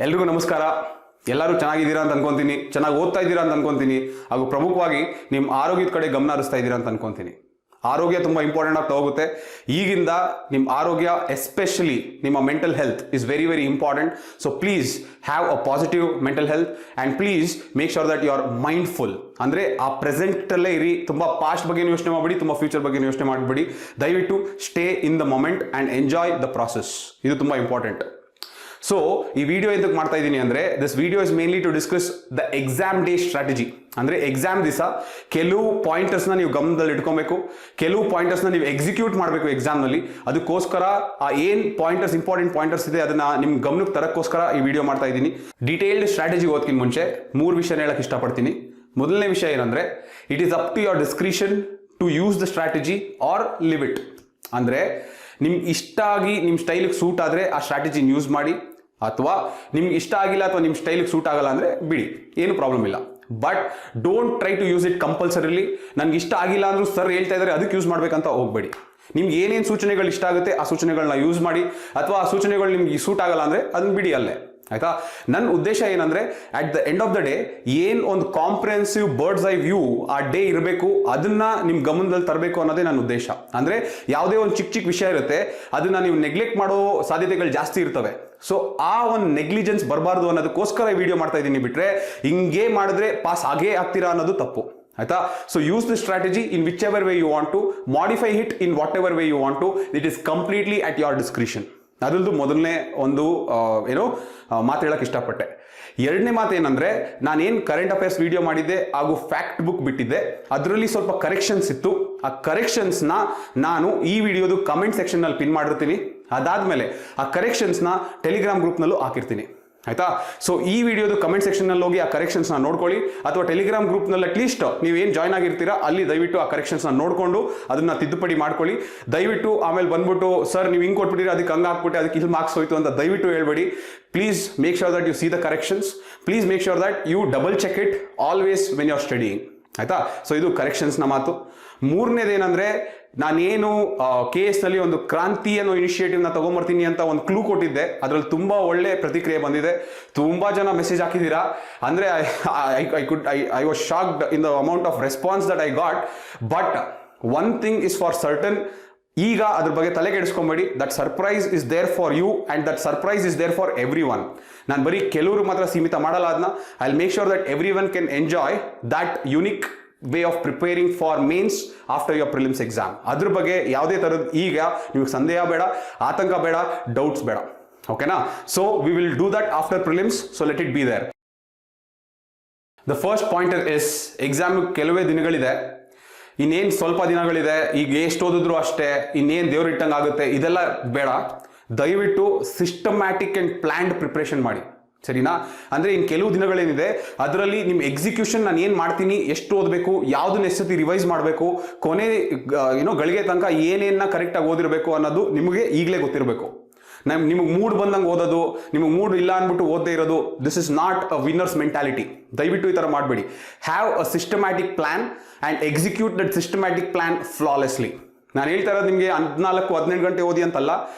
ಎಲ್ರಿಗೂ ನಮಸ್ಕಾರ. ಎಲ್ಲರೂ ಚೆನ್ನಾಗಿದ್ದೀರಾ ಅಂತ ಅನ್ಕೊಂತೀನಿ, ಚೆನ್ನಾಗಿ ಓದ್ತಾ ಇದ್ದೀರಾ ಅಂತ ಅನ್ಕೊಂತೀನಿ, ಹಾಗೂ ಪ್ರಮುಖವಾಗಿ ನಿಮ್ಮ ಆರೋಗ್ಯದ ಕಡೆ ಗಮನ ಹರಿಸ್ತಾ ಇದ್ದೀರಾ ಅಂತ ಅನ್ಕೊಂತೀನಿ. ಆರೋಗ್ಯ ತುಂಬ ಇಂಪಾರ್ಟೆಂಟ್ ಆಗ್ತಾ ಹೋಗುತ್ತೆ. ಈಗಿಂದ ನಿಮ್ಮ ಆರೋಗ್ಯ, ಎಸ್ಪೆಷಲಿ ನಿಮ್ಮ mental health is very very important. So please have a positive mental health and please make sure that you are mindful. ಅಂದರೆ ಆ ಪ್ರೆಸೆಂಟಲ್ಲೇ ಇರಿ. ತುಂಬ ಪಾಸ್ಟ್ ಬಗ್ಗೆ ಯೋಚನೆ ಮಾಡಬೇಡಿ, ತುಂಬ ಫ್ಯೂಚರ್ ಬಗ್ಗೆ ಯೋಚನೆ ಮಾಡಬೇಡಿ. ದಯವಿಟ್ಟು stay in the moment and enjoy the process. ಇದು ತುಂಬ ಇಂಪಾರ್ಟೆಂಟ್. ಸೊ ಈ ವಿಡಿಯೋ ಎಂತಕ್ಕೆ ಮಾಡ್ತಾ ಇದ್ದೀನಿ ಅಂದರೆ, this video is mainly to discuss the exam day strategy. ಅಂದರೆ ಎಕ್ಸಾಮ್ ದಿವಸ ಕೆಲವು ಪಾಯಿಂಟರ್ಸ್ನ ನೀವು ಗಮನದಲ್ಲಿ ಇಟ್ಕೊಬೇಕು, ಕೆಲವು ಪಾಯಿಂಟರ್ಸ್ನ ನೀವು ಎಕ್ಸಿಕ್ಯೂಟ್ ಮಾಡಬೇಕು ಎಕ್ಸಾಮ್ನಲ್ಲಿ. ಅದಕ್ಕೋಸ್ಕರ ಆ ಏನು ಪಾಯಿಂಟರ್ಸ್, ಇಂಪಾರ್ಟೆಂಟ್ ಪಾಯಿಂಟರ್ಸ್ ಇದೆ ಅದನ್ನ ನಿಮ್ಮ ಗಮನಕ್ಕೆ ತರಕ್ಕೋಸ್ಕರ ಈ ವಿಡಿಯೋ ಮಾಡ್ತಾ ಇದ್ದೀನಿ. ಡೀಟೇಲ್ಡ್ ಸ್ಟ್ರಾಟಜಿ ಓದ್ಕಿಂತ ಮುಂಚೆ 3 ವಿಷಯನ ಹೇಳಕ್ಕೆ ಇಷ್ಟಪಡ್ತೀನಿ. ಮೊದಲನೇ ವಿಷಯ ಏನಂದರೆ, it is up to your discretion to use the strategy or leave it. ಅಂದರೆ ನಿಮ್ಗೆ ಇಷ್ಟ ಆಗಿ ನಿಮ್ಮ ಸ್ಟೈಲಿಗೆ ಸೂಟ್ ಆದರೆ ಆ ಸ್ಟ್ರಾಟಜಿನ ಯೂಸ್ ಮಾಡಿ, ಅಥವಾ ನಿಮ್ಗೆ ಇಷ್ಟ ಆಗಿಲ್ಲ ಅಥವಾ ನಿಮ್ಮ ಸ್ಟೈಲಿಗೆ ಸೂಟ್ ಆಗಲ್ಲ ಅಂದರೆ ಬಿಡಿ, ಏನು ಪ್ರಾಬ್ಲಮ್ ಇಲ್ಲ. But don't try to use it compulsorily. ನನಗೆ ಇಷ್ಟ ಆಗಿಲ್ಲ ಅಂದ್ರೂ ಸರ್ ಹೇಳ್ತಾ ಇದ್ದಾರೆ ಅದಕ್ಕೆ ಯೂಸ್ ಮಾಡಬೇಕಂತ ಹೋಗಬೇಡಿ. ನಿಮ್ಗೆ ಏನೇನು ಸೂಚನೆಗಳು ಇಷ್ಟ ಆಗುತ್ತೆ ಆ ಸೂಚನೆಗಳನ್ನ ಯೂಸ್ ಮಾಡಿ, ಅಥವಾ ಆ ಸೂಚನೆಗಳು ನಿಮ್ಗೆ ಸೂಟ್ ಆಗಲ್ಲ ಅಂದರೆ ಅದನ್ನ ಬಿಡಿ ಅಲ್ಲೇ, ಆಯ್ತಾ. ನನ್ನ ಉದ್ದೇಶ ಏನಂದ್ರೆ, at the end of the day ಏನು ಒಂದು ಕಾಂಪ್ರಿಹೆನ್ಸಿವ್ ಬರ್ಡ್ಸ್ ಐ ವ್ಯೂ ಆ ಡೇ ಇರಬೇಕು, ಅದನ್ನ ನಿಮ್ ಗಮನದಲ್ಲಿ ತರಬೇಕು ಅನ್ನೋದೇ ನನ್ನ ಉದ್ದೇಶ. ಅಂದ್ರೆ ಯಾವುದೇ ಒಂದು ಚಿಕ್ಕ ಚಿಕ್ಕ ವಿಷಯ ಇರುತ್ತೆ, ಅದನ್ನ ನೀವು ನೆಗ್ಲೆಕ್ಟ್ ಮಾಡೋ ಸಾಧ್ಯತೆಗಳು ಜಾಸ್ತಿ ಇರ್ತವೆ. ಸೊ ಆ ಒಂದು ನೆಗ್ಲಿಜೆನ್ಸ್ ಬರಬಾರ್ದು ಅನ್ನೋದಕ್ಕೋಸ್ಕರ ಈ ವಿಡಿಯೋ ಮಾಡ್ತಾ ಇದ್ದೀನಿ. ಬಿಟ್ರೆ ಹಿಂಗೆ ಮಾಡಿದ್ರೆ ಪಾಸ್ ಆಗೇ ಆಗ್ತೀರಾ ಅನ್ನೋದು ತಪ್ಪು, ಆಯ್ತಾ. So use the strategy in whichever way you want to, modify it in whatever way you want to. It is completely at your discretion. ಅದರದ್ದು ಮೊದಲನೇ ಒಂದು ಮಾತು ಹೇಳಕ್ಕೆ ಇಷ್ಟಪಟ್ಟೆ. ಎರಡನೇ ಮಾತು ಏನಂದ್ರೆ, ನಾನೇನು ಕರೆಂಟ್ ಅಫೇರ್ಸ್ ವಿಡಿಯೋ ಮಾಡಿದ್ದೆ ಹಾಗೂ ಫ್ಯಾಕ್ಟ್ ಬುಕ್ ಬಿಟ್ಟಿದ್ದೆ, ಅದರಲ್ಲಿ ಸ್ವಲ್ಪ ಕರೆಕ್ಷನ್ಸ್ ಇತ್ತು. ಆ ಕರೆಕ್ಷನ್ಸ್ನ ನಾನು ಈ ವಿಡಿಯೋದು ಕಮೆಂಟ್ ಸೆಕ್ಷನ್ನಲ್ಲಿ ಪಿನ್ ಮಾಡಿರ್ತೀನಿ. ಅದಾದ್ಮೇಲೆ ಆ ಕರೆಕ್ಷನ್ಸ್ನ ಟೆಲಿಗ್ರಾಮ್ ಗ್ರೂಪ್ನಲ್ಲೂ ಹಾಕಿರ್ತೀನಿ, ಆಯ್ತಾ. ಸೊ ಈ ವಿಡಿಯೋದು ಕಮೆಂಟ್ ಸೆಕ್ಷನ್ನಲ್ಲಿ ಹೋಗಿ ಆ ಕರೆಕ್ಷನ್ಸ್ನ ನೋಡ್ಕೊಳ್ಳಿ, ಅಥವಾ ಟೆಲಿಗ್ರಾಮ್ ಗ್ರೂಪ್ನಲ್ಲಿ ಅಟ್ಲೀಸ್ಟ್ ನೀವೇನು ಜಾಯ್ನ್ ಆಗಿರ್ತೀರಾ ಅಲ್ಲಿ ದಯವಿಟ್ಟು ಆ ಕರೆಕ್ಷನ್ಸ್ನ ನೋಡಿಕೊಂಡು ಅದನ್ನ ತಿದ್ದುಪಡಿ ಮಾಡ್ಕೊಳ್ಳಿ. ದಯವಿಟ್ಟು ಆಮೇಲೆ ಬಂದ್ಬಿಟ್ಟು ಸರ್ ನೀವು ಹಿಂಗೆ ಕೊಟ್ಬಿಟ್ಟಿರಿ, ಅದಕ್ಕೆ ಹಂಗೆ ಹಾಕ್ಬಿಟ್ಟು ಅದಕ್ಕೆ ಇಲ್ಲಿ ಮಾರ್ಕ್ಸ್ ಹೋಯ್ತು ಅಂತ ದಯವಿಟ್ಟು ಹೇಳ್ಬೇಡಿ. Please make sure that you see the corrections. Please make sure that you double check it always when you are studying, ಆಯ್ತಾ. ಸೊ ಇದು ಕರೆಕ್ಷನ್ಸ್ನ ಮಾತು. ಮೂರನೇದೇನೆಂದ್ರೆ, ನಾನೇನು KS ನಲ್ಲಿ ಒಂದು ಕ್ರಾಂತಿ ಅನ್ನೋ ಇನಿಷಿಯೇಟಿವ್ನ ತಗೊಂಬರ್ತೀನಿ ಅಂತ ಒಂದು ಕ್ಲೂ ಕೊಟ್ಟಿದ್ದೆ. ಅದರಲ್ಲಿ ತುಂಬಾ ಒಳ್ಳೆ ಪ್ರತಿಕ್ರಿಯೆ ಬಂದಿದೆ, ತುಂಬಾ ಜನ ಮೆಸೇಜ್ ಹಾಕಿದ್ದೀರಾ. ಅಂದ್ರೆ I was shocked in the amount of response that I got. But one thing is for certain, ಈಗ ಅದ್ರ ಬಗ್ಗೆ ತಲೆ ಕೆಡಿಸ್ಕೊಂಬೇಡಿ. That surprise is there for you and that surprise is there for everyone. ನಾನು ಬರೀ ಕೆಲವರು ಮಾತ್ರ ಸೀಮಿತ ಮಾಡಲ್ಲ ಅದನ್ನ. I will make sure that everyone can enjoy that unique way of preparing for mains after your prelims exam. ಅದ್ರ ಬಗ್ಗೆ ಯಾವುದೇ ಥರದ ಈಗ ನಿಮಗೆ ಸಂದೇಹ ಬೇಡ, ಆತಂಕ ಬೇಡ, ಡೌಟ್ಸ್ ಬೇಡ, ಓಕೆನಾ. So we will do that after prelims, so let it be there. The first pointer is, exam ಕೆಲವೇ ದಿನಗಳಿದೆ, ಇನ್ನೇನು ಸ್ವಲ್ಪ ದಿನಗಳಿದೆ, ಈಗ ಎಷ್ಟು ಓದಿದ್ರು ಅಷ್ಟೇ, ಇನ್ನೇನು ದೇವ್ರು ಇಟ್ಟಂಗೆ ಆಗುತ್ತೆ, ಇದೆಲ್ಲ ಬೇಡ. ದಯವಿಟ್ಟು ಸಿಸ್ಟಮ್ಯಾಟಿಕ್ ಆ್ಯಂಡ್ ಪ್ಲ್ಯಾನ್ಡ್ ಪ್ರಿಪ್ರೇಷನ್ ಮಾಡಿ, ಸರಿನಾ. ಅಂದರೆ ಇನ್ನು ಕೆಲವು ದಿನಗಳೇನಿದೆ ಅದರಲ್ಲಿ ನಿಮ್ಮ ಎಕ್ಸಿಕ್ಯೂಷನ್, ನಾನು ಏನು ಮಾಡ್ತೀನಿ, ಎಷ್ಟು ಓದಬೇಕು, ಯಾವುದನ್ನ ಎಷ್ಟು ಸತಿ ರಿವೈಸ್ ಮಾಡಬೇಕು, ಕೊನೆ ಗಳಿಗೆ ತನಕ ಏನೇನ ಕರೆಕ್ಟಾಗಿ ಓದಿರಬೇಕು ಅನ್ನೋದು ನಿಮಗೆ ಈಗಲೇ ಗೊತ್ತಿರಬೇಕು. ನಿಮಗೆ ಮೂಡ್ ಬಂದಂಗೆ ಓದೋದು, ನಿಮಗೆ ಮೂಡ್ ಇಲ್ಲ ಅಂದ್ಬಿಟ್ಟು ಓದದೇ ಇರೋದು, this is not a winners mentality. ದಯವಿಟ್ಟು ಈ ಥರ ಮಾಡಬೇಡಿ. Have a systematic plan and execute that systematic plan flawlessly. ನಾನು ಹೇಳ್ತಾ ಇರೋದು ನಿಮಗೆ 14-18 ಗಂಟೆ ಓದಿ ಅಂತಲ್ಲ,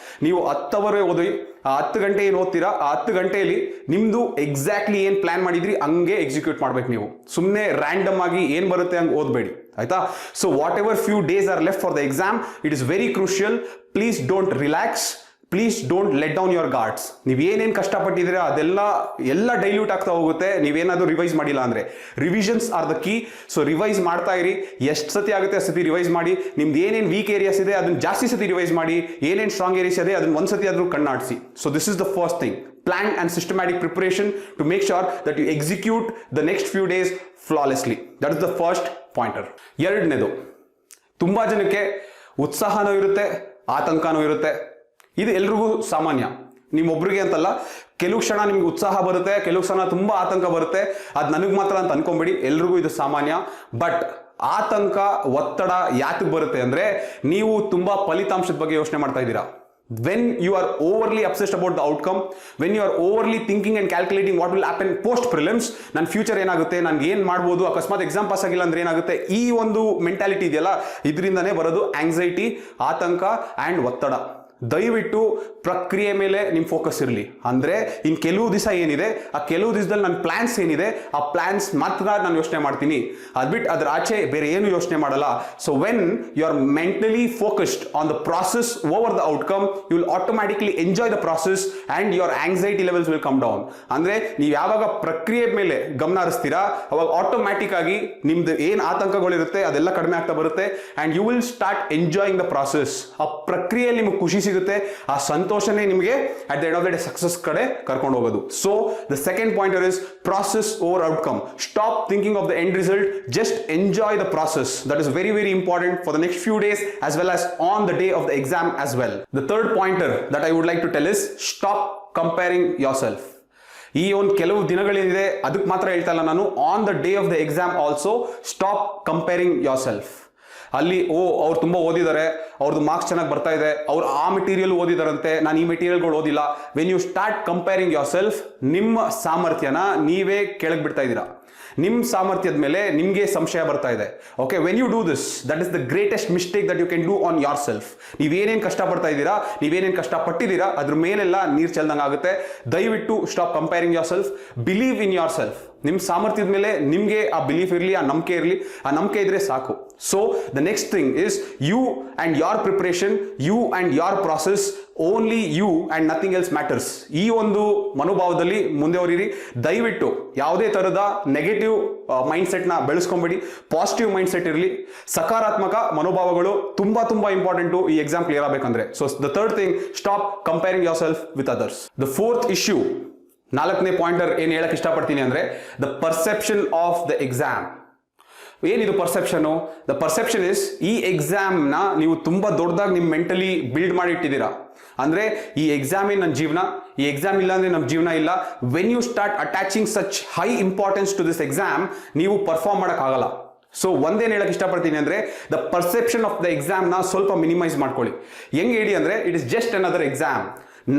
ನೀವು 10 ಅವರ್ ಓದಿ. ಆ 10 ಗಂಟೆ ಏನು ಓದ್ತೀರಾ, ಆ 10 ಗಂಟೆಯಲ್ಲಿ ನಿಮ್ಮದು ಎಕ್ಸಾಕ್ಟ್ಲಿ ಏನು ಪ್ಲಾನ್ ಮಾಡಿದ್ರಿ ಹಂಗೆ ಎಕ್ಸಿಕ್ಯೂಟ್ ಮಾಡ್ಬೇಕು. ನೀವು ಸುಮ್ಮನೆ ರ್ಯಾಂಡಮ್ ಆಗಿ ಏನು ಬರುತ್ತೆ ಹಂಗೆ ಓದಬೇಡಿ, ಆಯ್ತಾ. So whatever few days are left for the exam, it is very crucial. Please don't relax, please don't let down your guards. ನೀವೇನೇನು ಕಷ್ಟಪಟ್ಟಿದ್ರೆ ಅದೆಲ್ಲ ಡೈಲ್ಯೂಟ್ ಆಗ್ತಾ ಹೋಗುತ್ತೆ ನೀವೇನಾದರೂ ರಿವೈಸ್ ಮಾಡಿಲ್ಲ ಅಂದರೆ. Revisions are the key. So revise ಮಾಡ್ತಾ ಇರಿ, ಎಷ್ಟು ಸತಿ ಆಗುತ್ತೆ ಅಷ್ಟು ಸತಿ ರಿವೈಸ್ ಮಾಡಿ. ನಿಮ್ದು ಏನೇನು ವೀಕ್ ಏರಿಯಾಸ್ ಇದೆ ಅದನ್ನ ಜಾಸ್ತಿ ಸತಿ ರಿವೈಸ್ ಮಾಡಿ, ಏನೇನು ಸ್ಟ್ರಾಂಗ್ ಏರಿಯಾಸ್ ಇದೆ ಅದನ್ನ ಒಂದ್ಸತಿ ಆದರೂ ಕಣ್ಣಾಡಿಸಿ. So this is the first thing, plan and systematic preparation to make sure that you execute the next few days flawlessly. That is the first pointer. ಎರಡನೇದು, ತುಂಬ ಜನಕ್ಕೆ ಉತ್ಸಾಹನೂ ಇರುತ್ತೆ, ಆತಂಕನೂ ಇರುತ್ತೆ. ಇದು ಎಲ್ರಿಗೂ ಸಾಮಾನ್ಯ, ನಿಮ್ಮೊಬ್ರಿಗೆ ಅಂತಲ್ಲ. ಕೆಲವು ಕ್ಷಣ ನಿಮ್ಗೆ ಉತ್ಸಾಹ ಬರುತ್ತೆ, ಕೆಲವು ಕ್ಷಣ ತುಂಬ ಆತಂಕ ಬರುತ್ತೆ. ಅದು ನನಗೆ ಮಾತ್ರ ಅಂತ ಅನ್ಕೊಂಬೇಡಿ, ಎಲ್ರಿಗೂ ಇದು ಸಾಮಾನ್ಯ. ಬಟ್ ಆತಂಕ, ಒತ್ತಡ ಯಾತಕ್ಕೆ ಬರುತ್ತೆ ಅಂದರೆ, ನೀವು ತುಂಬ ಫಲಿತಾಂಶದ ಬಗ್ಗೆ ಯೋಚನೆ ಮಾಡ್ತಾ ಇದ್ದೀರಾ. when you are overly obsessed about the outcome, when you are overly thinking and calculating what will happen post prelims, ನನ್ನ ಫ್ಯೂಚರ್ ಏನಾಗುತ್ತೆ, ನಾನು ಏನು ಮಾಡ್ಬೋದು, ಅಕಸ್ಮಾತ್ ಎಕ್ಸಾಮ್ ಪಾಸ್ ಆಗಿಲ್ಲ ಅಂದ್ರೆ ಏನಾಗುತ್ತೆ, ಈ ಒಂದು ಮೆಂಟಾಲಿಟಿ ಇದೆಯಲ್ಲ, ಇದರಿಂದನೇ ಬರೋದು ಆಂಗ್ಸೈಟಿ, ಆತಂಕ ಆ್ಯಂಡ್ ಒತ್ತಡ. ದಯವಿಟ್ಟು ಪ್ರಕ್ರಿಯೆ ಮೇಲೆ ನಿಮ್ಮ ಫೋಕಸ್ ಇರಲಿ. ಅಂದರೆ ಇನ್ನು ಕೆಲವು ದಿವಸ ಏನಿದೆ, ಆ ಕೆಲವು ದಿವಸದಲ್ಲಿ ನನ್ನ ಪ್ಲಾನ್ಸ್ ಏನಿದೆ, ಆ ಪ್ಲಾನ್ಸ್ ಮಾತ್ರ ನಾನು ಯೋಚನೆ ಮಾಡ್ತೀನಿ. ಅದ್ಬಿಟ್ಟು ಅದ್ರ ಆಚೆ ಬೇರೆ ಏನು ಯೋಚನೆ ಮಾಡಲ್ಲ. So when you are mentally focused on the process over the outcome, you will automatically enjoy the process and your anxiety levels will come down. ಅಂದರೆ ನೀವು ಯಾವಾಗ ಪ್ರಕ್ರಿಯೆ ಮೇಲೆ ಗಮನ ಹರಿಸ್ತೀರಾ, ಅವಾಗ ಆಟೋಮ್ಯಾಟಿಕ್ ಆಗಿ ನಿಮ್ದು ಏನು ಆತಂಕಗಳಿರುತ್ತೆ ಅದೆಲ್ಲ ಕಡಿಮೆ ಆಗ್ತಾ ಬರುತ್ತೆ. And you will start enjoying the process. ಆ ಪ್ರಕ್ರಿಯೆಯಲ್ಲಿ ನಿಮಗೆ ಖುಷಿ ಸಿಗುತ್ತೆ. ಆ ಸಂತೋಷನೇ ನಿಮಗೆ at the end of the day success ಕಡೆ ಕರ್ಕೊಂಡು ಹೋಗೋದು. So the second pointer is process over outcome. Stop thinking of the end result, just enjoy the process. That is very very important for the next few days as well as on the day of the exam as well. The third pointer that I would like to tell is stop comparing yourself. ಈ ಒಂದು ಕೆಲವು ದಿನಗಳೇನಿದೆ ಅದಕ್ಕೆ ಮಾತ್ರ ಹೇಳ್ತಾ ಇಲ್ಲ ನಾನು, on the day of the exam also stop comparing your self. ಅಲ್ಲಿ ಅವ್ರು ತುಂಬ ಓದಿದ್ದಾರೆ, ಅವ್ರದ್ದು ಮಾರ್ಕ್ಸ್ ಚೆನ್ನಾಗಿ ಬರ್ತಾ ಇದೆ, ಅವ್ರು ಆ ಮೆಟೀರಿಯಲ್ ಓದಿದಾರಂತೆ, ನಾನು ಈ ಮೆಟೀರಿಯಲ್ಗಳು ಓದಿಲ್ಲ. When you start comparing yourself, ನಿಮ್ಮ ಸಾಮರ್ಥ್ಯನ ನೀವೇ ಕೆಳಗೆ ಬಿಡ್ತಾ ಇದ್ದೀರಾ. ನಿಮ್ಮ ಸಾಮರ್ಥ್ಯದ ಮೇಲೆ ನಿಮಗೆ ಸಂಶಯ ಬರ್ತಾ ಇದೆ. Okay, when you do this, that is the greatest mistake that you can do on yourself. ನೀವೇನೇನು ಕಷ್ಟಪಡ್ತಾ ಇದ್ದೀರಾ, ನೀವೇನೇನು ಕಷ್ಟಪಟ್ಟಿದ್ದೀರಾ, ಅದ್ರ ಮೇಲೆಲ್ಲ ನೀರು ಚೆಲ್ದಂಗೆ ಆಗುತ್ತೆ. ದಯವಿಟ್ಟು stop comparing your self. Believe in your self. ನಿಮ್ಮ ಸಾಮರ್ಥ್ಯದ ಮೇಲೆ ನಿಮಗೆ ಆ ಬಿಲೀಫ್ ಇರಲಿ, ಆ ನಂಬಿಕೆ ಇರಲಿ. ಆ ನಂಬಿಕೆ ಇದ್ರೆ ಸಾಕು. So the next thing is you and your preparation, you and your process, only you and nothing else matters. ಈ ಒಂದು ಮನೋಭಾವದಲ್ಲಿ ಮುಂದೆ ಹೊರೀರಿ. ದಯವಿಟ್ಟು ಯಾವುದೇ ಥರದ ನೆಗೆಟಿವ್ ಮೈಂಡ್ಸೆಟ್ನ ಬೆಳೆಸ್ಕೊಂಬೇಡಿ. ಪಾಸಿಟಿವ್ ಮೈಂಡ್ಸೆಟ್ ಇರಲಿ. ಸಕಾರಾತ್ಮಕ ಮನೋಭಾವಗಳು ತುಂಬ ತುಂಬ ಇಂಪಾರ್ಟೆಂಟು ಈ ಎಕ್ಸಾಮ್ ಕ್ಲಿಯರ್ ಆಗಬೇಕಂದ್ರೆ. So the third thing, stop comparing yourself with others. The fourth issue, ನಾಲ್ಕನೇ ಪಾಯಿಂಟರ್ ಏನು ಹೇಳಕ್ಕೆ ಇಷ್ಟಪಡ್ತೀನಿ ಅಂದರೆ the perception of the exam. ಏನಿದು ಪರ್ಸೆಪ್ಷನು? ದ ಪರ್ಸೆಪ್ಷನ್ ಇಸ್, ಈ ಎಕ್ಸಾಮ್ನ ನೀವು ತುಂಬ ದೊಡ್ಡದಾಗಿ ನಿಮ್ಮ ಮೆಂಟಲಿ ಬಿಲ್ಡ್ ಮಾಡಿ ಇಟ್ಟಿದ್ದೀರಾ. ಅಂದರೆ ಈ ಎಕ್ಸಾಮೇ ನನ್ನ ಜೀವನ, ಈ ಎಕ್ಸಾಮ್ ಇಲ್ಲ ಅಂದರೆ ನಮ್ಮ ಜೀವನ ಇಲ್ಲ. When you start attaching such high importance to this exam, ನೀವು ಪರ್ಫಾರ್ಮ್ ಮಾಡೋಕ್ಕಾಗಲ್ಲ. ಸೊ ಒಂದೇನು ಹೇಳಕ್ಕೆ ಇಷ್ಟಪಡ್ತೀನಿ ಅಂದರೆ ದ ಪರ್ಸೆಪ್ಷನ್ ಆಫ್ ದ ಎಕ್ಸಾಮ್ನ ಸ್ವಲ್ಪ ಮಿನಿಮೈಸ್ ಮಾಡ್ಕೊಳ್ಳಿ. ಹೆಂಗೆ ಹೇಳಿ ಅಂದರೆ, it is just another exam.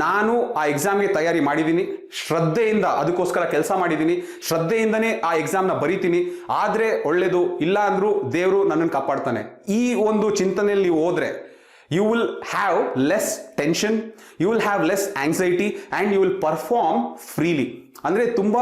ನಾನು ಆ ಎಕ್ಸಾಮ್ಗೆ ತಯಾರಿ ಮಾಡಿದ್ದೀನಿ, ಶ್ರದ್ಧೆಯಿಂದ ಅದಕ್ಕೋಸ್ಕರ ಕೆಲಸ ಮಾಡಿದ್ದೀನಿ, ಶ್ರದ್ಧೆಯಿಂದನೇ ಆ ಎಕ್ಸಾಮ್ನ ಬರೀತೀನಿ. ಆದರೆ ಒಳ್ಳೆಯದು, ಇಲ್ಲ ಅಂದರೂ ದೇವರು ನನ್ನನ್ನು ಕಾಪಾಡ್ತಾನೆ. ಈ ಒಂದು ಚಿಂತನೆಯಲ್ಲಿ ನೀವು ಹೋದರೆ you will have less tension, you will have less anxiety and you will perform freely. ಅಂದರೆ ತುಂಬ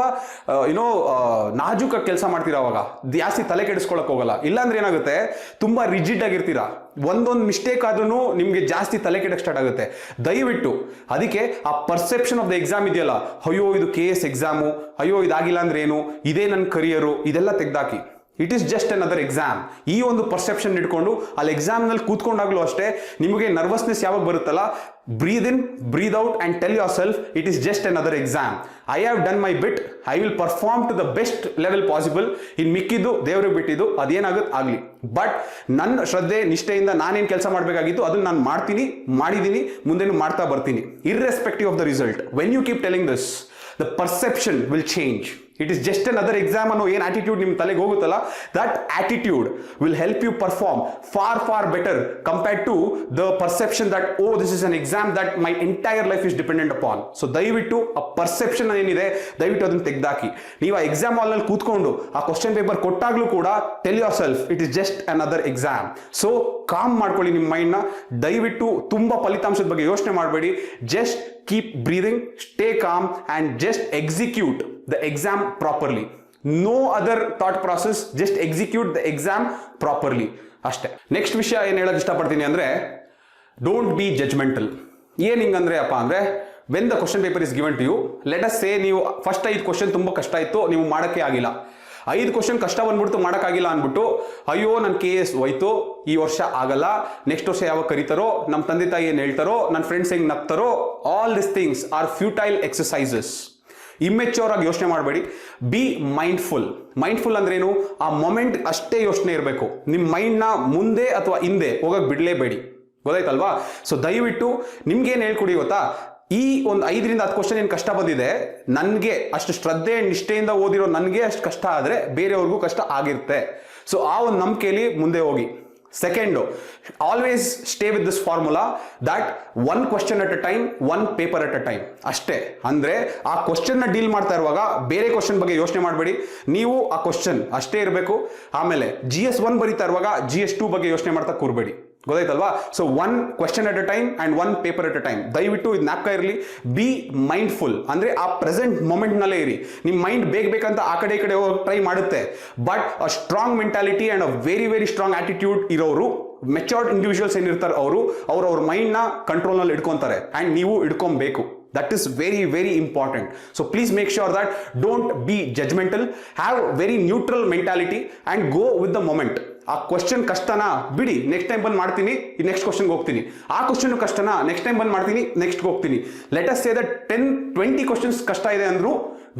ನಾಜೂಕಾಗಿ ಕೆಲಸ ಮಾಡ್ತೀರಾ, ಅವಾಗ ಜಾಸ್ತಿ ತಲೆ ಕೆಡಿಸ್ಕೊಳಕ್ಕೆ ಹೋಗಲ್ಲ. ಇಲ್ಲಾಂದ್ರೆ ಏನಾಗುತ್ತೆ, ತುಂಬ ರಿಜಿಡ್ ಆಗಿರ್ತೀರಾ. ಒಂದೊಂದು ಮಿಸ್ಟೇಕ್ ಆದ್ರೂ ನಿಮಗೆ ಜಾಸ್ತಿ ತಲೆ ಕೆಡಕ್ಕೆ ಸ್ಟಾರ್ಟ್ ಆಗುತ್ತೆ. ದಯವಿಟ್ಟು ಅದಕ್ಕೆ ಆ ಪರ್ಸೆಪ್ಷನ್ ಆಫ್ ದ ಎಕ್ಸಾಮ್ ಇದೆಯಲ್ಲ, ಅಯ್ಯೋ ಇದು KS ಎಕ್ಸಾಮು, ಅಯ್ಯೋ ಇದಾಗಿಲ್ಲ ಅಂದ್ರೆ ಏನು, ಇದೇ ನನ್ನ ಕರಿಯರು, ಇದೆಲ್ಲ ತೆಗೆದಾಕಿ. It is just another exam. ಈ ಒಂದು ಪರ್ಸೆಪ್ಷನ್ ಇಟ್ಕೊಂಡು ಅಲ್ಲಿ ಎಕ್ಸಾಮ್ನಲ್ಲಿ ಕೂತ್ಕೊಂಡಾಗಲೂ ಅಷ್ಟೇ ನಿಮಗೆ ನರ್ವಸ್ನೆಸ್ ಯಾವಾಗ ಬರುತ್ತಲ್ಲ, breathe in, breathe out and tell yourself it is just another exam. I have done my bit, I will perform to the best level possible. ಇನ್ನು ಮಿಕ್ಕಿದ್ದು ದೇವ್ರಿಗೆ ಬಿಟ್ಟಿದ್ದು, ಅದೇನಾಗುತ್ತೆ ಆಗಲಿ. ಬಟ್ ನನ್ನ ಶ್ರದ್ಧೆ ನಿಷ್ಠೆಯಿಂದ ನಾನೇನು ಕೆಲಸ ಮಾಡಬೇಕಾಗಿತ್ತು ಅದನ್ನು ನಾನು ಮಾಡಿದ್ದೀನಿ, ಮುಂದೆನೂ ಮಾಡ್ತಾ ಬರ್ತೀನಿ, irrespective of the result. When you keep telling this, the perception will change. It is just another exam ಅನ್ನೋ ಏನು ಆಟಿಟ್ಯೂಡ್ ನಿಮ್ಮ ತಲೆಗೆ ಹೋಗುತ್ತಲ್ಲ, that attitude will help you perform for better compared to the perception that this is an exam that my entire life is dependent upon. So ದಯವಿಟ್ಟು ಆ perception ಏನಿದೆ ದಯವಿಟ್ಟು ಅದನ್ನು ತೆಗೆದಾಕಿ. ನೀವು ಆ ಎಕ್ಸಾಮ್ ಹಾಲ್ನಲ್ಲಿ ಕೂತ್ಕೊಂಡು ಆ ಕ್ವಶನ್ ಪೇಪರ್ ಕೊಟ್ಟಾಗ್ಲೂ ಕೂಡ tell yourself it is just another exam. So com ಮಾಡ್ಕೊಳ್ಳಿ ನಿಮ್ಮ ಮೈಂಡ್ನ. ದಯವಿಟ್ಟು ತುಂಬ ಫಲಿತಾಂಶದ ಬಗ್ಗೆ ಯೋಚನೆ ಮಾಡಬೇಡಿ. Just keep breathing, stay calm and just execute the exam properly. No other thought process, just execute the exam properly ಅಷ್ಟೇ. ನೆಕ್ಸ್ಟ್ ವಿಷಯ ಏನು ಹೇಳಕ್ಕೆ ಇಷ್ಟಪಡ್ತೀನಿ ಅಂದರೆ, ಡೋಂಟ್ ಬಿ ಜಜ್ಮೆಂಟಲ್. ಏನು ಹಿಂಗಂದ್ರೆ ಅಪ್ಪ ಅಂದರೆ, when the question paper is given to you, let us say ನೀವು ಫಸ್ಟ್ 5 ಕ್ವಶನ್ ತುಂಬ ಕಷ್ಟ ಇತ್ತು, ನೀವು ಮಾಡೋಕ್ಕೆ ಆಗಿಲ್ಲ. 5 ಕ್ವಶನ್ ಕಷ್ಟ ಬಂದ್ಬಿಡ್ತು, ಮಾಡೋಕ್ಕಾಗಿಲ್ಲ ಅಂದ್ಬಿಟ್ಟು ಅಯ್ಯೋ ನನ್ನ KS ಹೋಯ್ತು, ಈ ವರ್ಷ ಆಗಲ್ಲ, ನೆಕ್ಸ್ಟ್ ವರ್ಷ ಯಾವಾಗ ಕರೀತಾರೋ, ನಮ್ಮ ತಂದೆ ತಾಯಿ ಏನು ಹೇಳ್ತಾರೋ, ನನ್ನ ಫ್ರೆಂಡ್ಸ್ ಹೆಂಗೆ ನಗ್ತಾರೋ, all this things are futile exercises. Immature ಆಗಿ ಯೋಚನೆ ಮಾಡಬೇಡಿ. B mindful. ಮೈಂಡ್ಫುಲ್ ಅಂದ್ರೇನು, ಆ ಮೊಮೆಂಟ್ ಅಷ್ಟೇ ಯೋಚನೆ ಇರಬೇಕು. ನಿಮ್ಮ ಮೈಂಡ್ನ ಮುಂದೆ ಅಥವಾ ಹಿಂದೆ ಹೋಗಕ್ಕೆ ಬಿಡಲೇಬೇಡಿ. ಗೊತ್ತಾಯ್ತಲ್ವಾ? ಸೊ ದಯವಿಟ್ಟು ನಿಮ್ಗೇನು ಹೇಳ್ಕೊಡಿ ಗೊತ್ತಾ, ಈ ಒಂದು 5 ರಿಂದ 10 ಕ್ವಶನ್ ಏನು ಕಷ್ಟ ಬಂದಿದೆ, ನನಗೆ ಅಷ್ಟು ಶ್ರದ್ಧೆ ನಿಷ್ಠೆಯಿಂದ ಓದಿರೋ ನನಗೆ ಅಷ್ಟು ಕಷ್ಟ ಆದರೆ ಬೇರೆಯವ್ರಿಗೂ ಕಷ್ಟ ಆಗಿರುತ್ತೆ. ಸೊ ಆ ಒಂದು ನಂಬಿಕೆಯಲ್ಲಿ ಮುಂದೆ ಹೋಗಿ. Second, always stay with this formula that 1 question at a time, 1 paper at a time ಅಷ್ಟೇ. ಅಂದರೆ ಆ ಕ್ವಶನ್ನ ಡೀಲ್ ಮಾಡ್ತಾ ಇರುವಾಗ ಬೇರೆ ಕ್ವಶನ್ ಬಗ್ಗೆ ಯೋಚನೆ ಮಾಡಬೇಡಿ, ನೀವು ಆ ಕ್ವಶನ್ ಅಷ್ಟೇ ಇರಬೇಕು. ಆಮೇಲೆ GS1 ಬರೀತಾ ಇರುವಾಗ GS2 ಬಗ್ಗೆ ಯೋಚನೆ ಮಾಡ್ತಾ ಕೂರಬೇಡಿ. ಗೊತ್ತಾಯ್ತಲ್ವಾ? So 1 question at a time and 1 paper at a time. ದಯವಿಟ್ಟು ಇದು ಜ್ಞಾಪಕ ಇರಲಿ. ಬಿ ಮೈಂಡ್ಫುಲ್, ಅಂದ್ರೆ ಆ ಪ್ರೆಸೆಂಟ್ ಮೊಮೆಂಟ್ ನಲ್ಲೇ ಇರಿ. ನಿಮ್ಮ ಮೈಂಡ್ ಬೇಕಂತ ಆ ಕಡೆ ಈ ಕಡೆ ಹೋಗಿ ಟ್ರೈ ಮಾಡುತ್ತೆ, but a strong mentality and a very very strong attitude ಇರೋರು, ಮೆಚೂರ್ಡ್ ಇಂಡಿವಿಜುವಲ್ಸ್ ಏನಿರ್ತಾರೆ ಅವ್ರ ಮೈಂಡ್ ನ ಕಂಟ್ರೋಲ್ ನಲ್ಲಿ ಇಟ್ಕೊಂತಾರೆ, ಅಂಡ್ ನೀವು ಇಟ್ಕೊಬೇಕು. That is very very important. So please make sure that don't be judgmental, have very neutral mentality and go with the moment. ಆ question ಕಷ್ಟನಾ ಬಿಡಿ, next time ಬಂದು ಮಾಡ್ತೀನಿ, ನೆಕ್ಸ್ಟ್ ಕ್ವಶನ್ಗೆ ಹೋಗ್ತೀನಿ. ಆ ಕ್ವಶನ್ ಕಷ್ಟನಾ, ನೆಕ್ಸ್ಟ್ ಟೈಮ್ ಬಂದು ಮಾಡ್ತೀನಿ, ನೆಕ್ಸ್ಟ್ ಹೋಗ್ತೀನಿ. Let us say that 10-20 questions ಕಷ್ಟ ಇದೆ ಅಂದ್ರು,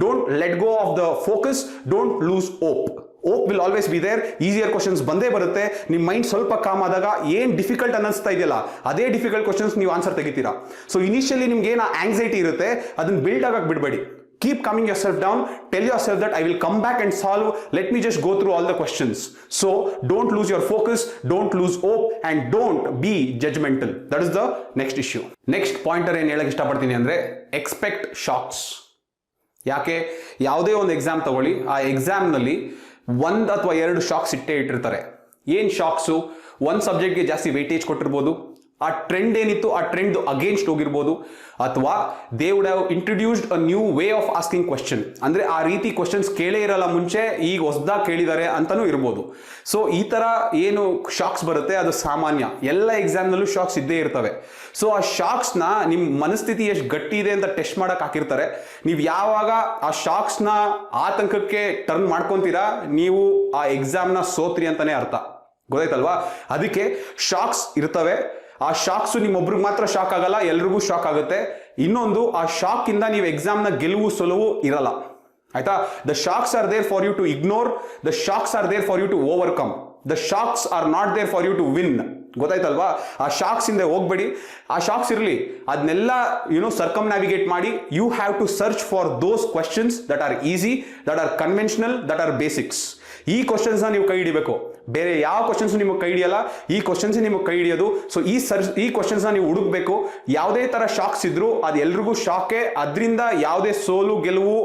don't let go of the focus, don't lose hope. Hope will always be there. Easier questions ಬಂದೇ ಬರುತ್ತೆ. ನಿಮ್ಮ ಮೈಂಡ್ ಸ್ವಲ್ಪ ಕಾಮ್ ಆದಾಗ ಏನ್ ಡಿಫಿಕಲ್ಟ್ ಅನ್ನಿಸ್ತಾ ಇದೆಯಲ್ಲ, ಅದೇ ಡಿಫಿಕಲ್ಟ್ ಕ್ವಶನ್ಸ್ ನೀವು ಆನ್ಸರ್ ತೆಗಿತೀರಾ. ಸೊ ಇನಿಷಿಯಲಿ ನಿಮ್ಗೆ ಏನು ಆಂಗ್ಸೈಟಿ ಇರುತ್ತೆ ಅದನ್ನ ಬಿಲ್ಡ್ ಆಗಕ್ಕೆ ಬಿಡಬೇಡಿ. Keep calming yourself down. Tell yourself that I will come back and solve. Let me just go through all the questions. So don't lose your focus, don't lose hope, and don't be judgmental. That is the next issue. Next pointer ಏನು ಹೇಳಕ್ಕೆ ಇಷ್ಟಪಡ್ತೀನಿ ಅಂದರೆ expect shocks. ಯಾಕೆ? ಯಾವುದೇ ಒಂದು exam ತಗೊಳ್ಳಿ, ಆ ಎಕ್ಸಾಮ್ನಲ್ಲಿ 1 ಅಥವಾ 2 ಶಾಕ್ಸ್ ಇಟ್ಟಿರ್ತಾರೆ. ಏನು ಶಾಕ್ಸು? ಒಂದು ಸಬ್ಜೆಕ್ಟ್ಗೆ ಜಾಸ್ತಿ ವೇಟೇಜ್ ಕೊಟ್ಟಿರ್ಬೋದು, ಆ ಟ್ರೆಂಡ್ ಏನಿತ್ತು ಆ ಟ್ರೆಂಡ್ ಅಗೇನ್ಸ್ಟ್ ಹೋಗಿರ್ಬೋದು, ಅಥವಾ they would have introduced a new way of asking question. ಅಂದ್ರೆ ಆ ರೀತಿ ಕ್ವಶನ್ಸ್ ಕೇಳೇ ಇರಲ್ಲ ಮುಂಚೆ, ಈಗ ಹೊಸದಾಗಿ ಕೇಳಿದ್ದಾರೆ ಅಂತಾನೂ ಇರ್ಬೋದು. ಸೊ ಈ ತರ ಏನು ಶಾಕ್ಸ್ ಬರುತ್ತೆ ಅದು ಸಾಮಾನ್ಯ, ಎಲ್ಲ ಎಕ್ಸಾಮ್ನಲ್ಲೂ ಶಾಕ್ಸ್ ಇದ್ದೇ ಇರ್ತವೆ. ಸೊ ಆ ಶಾಕ್ಸ್ನ ನಿಮ್ಮ ಮನಸ್ಥಿತಿ ಎಷ್ಟು ಗಟ್ಟಿ ಇದೆ ಅಂತ ಟೆಸ್ಟ್ ಮಾಡಕ್ ಹಾಕಿರ್ತಾರೆ. ನೀವು ಯಾವಾಗ ಆ ಶಾಕ್ಸ್ನ ಆತಂಕಕ್ಕೆ ಟರ್ನ್ ಮಾಡ್ಕೊಂತೀರಾ, ನೀವು ಆ ಎಕ್ಸಾಮ್ನ ಸೋತ್ರಿ ಅಂತಾನೆ ಅರ್ಥ. ಗೊತ್ತಾಯ್ತಲ್ವಾ? ಅದಕ್ಕೆ ಶಾಕ್ಸ್ ಇರ್ತವೆ. ಆ ಶಾಕ್ಸು ನಿಮ್ಮೊಬ್ರಿಗೆ ಮಾತ್ರ ಶಾಕ್ ಆಗಲ್ಲ, ಎಲ್ರಿಗೂ ಶಾಕ್ ಆಗುತ್ತೆ. ಇನ್ನೊಂದು, ಆ ಶಾಕ್ ಇಂದ ನೀವು ಎಕ್ಸಾಮ್ನ ಗೆಲುವು ಸೋಲುವು ಇರಲ್ಲ. ಆಯ್ತಾ? The shocks are there for you to ignore, the shocks are there for you to overcome, the shocks are not there for you to win. ಗೊತ್ತಾಯ್ತಲ್ವಾ? ಆ ಶಾಕ್ಸ್ ಇಂದ ಹೋಗ್ಬೇಡಿ. ಆ ಶಾಕ್ಸ್ ಇರಲಿ, ಅದನ್ನೆಲ್ಲ ಸರ್ಕಮ್ ನ್ಯಾವಿಗೇಟ್ ಮಾಡಿ. You have to search for those questions that are easy, that are conventional, that are basics. ಈ ಕ್ವಶನ್ಸ್ನ ನೀವು ಕೈ ಹಿಡಿಬೇಕು. ಬೇರೆ ಯಾವ ಕ್ವಶನ್ಸ್ ನಿಮಗೆ ಕೈ ಹಿಡಿಯಲ್ಲ, ಈ ಕ್ವಶನ್ಸ್ ನಿಮಗೆ ಕೈ ಹಿಡಿಯೋದು. ಸೊ ಈ ಕ್ವಶನ್ಸ್ನ ನೀವು ಹುಡುಕ್ಬೇಕು. ಯಾವುದೇ ತರ ಶಾಕ್ಸ್ ಇದ್ರು ಅದು ಎಲ್ರಿಗೂ ಶಾಕೆ, ಅದರಿಂದ ಯಾವುದೇ ಸೋಲು ಗೆಲುವು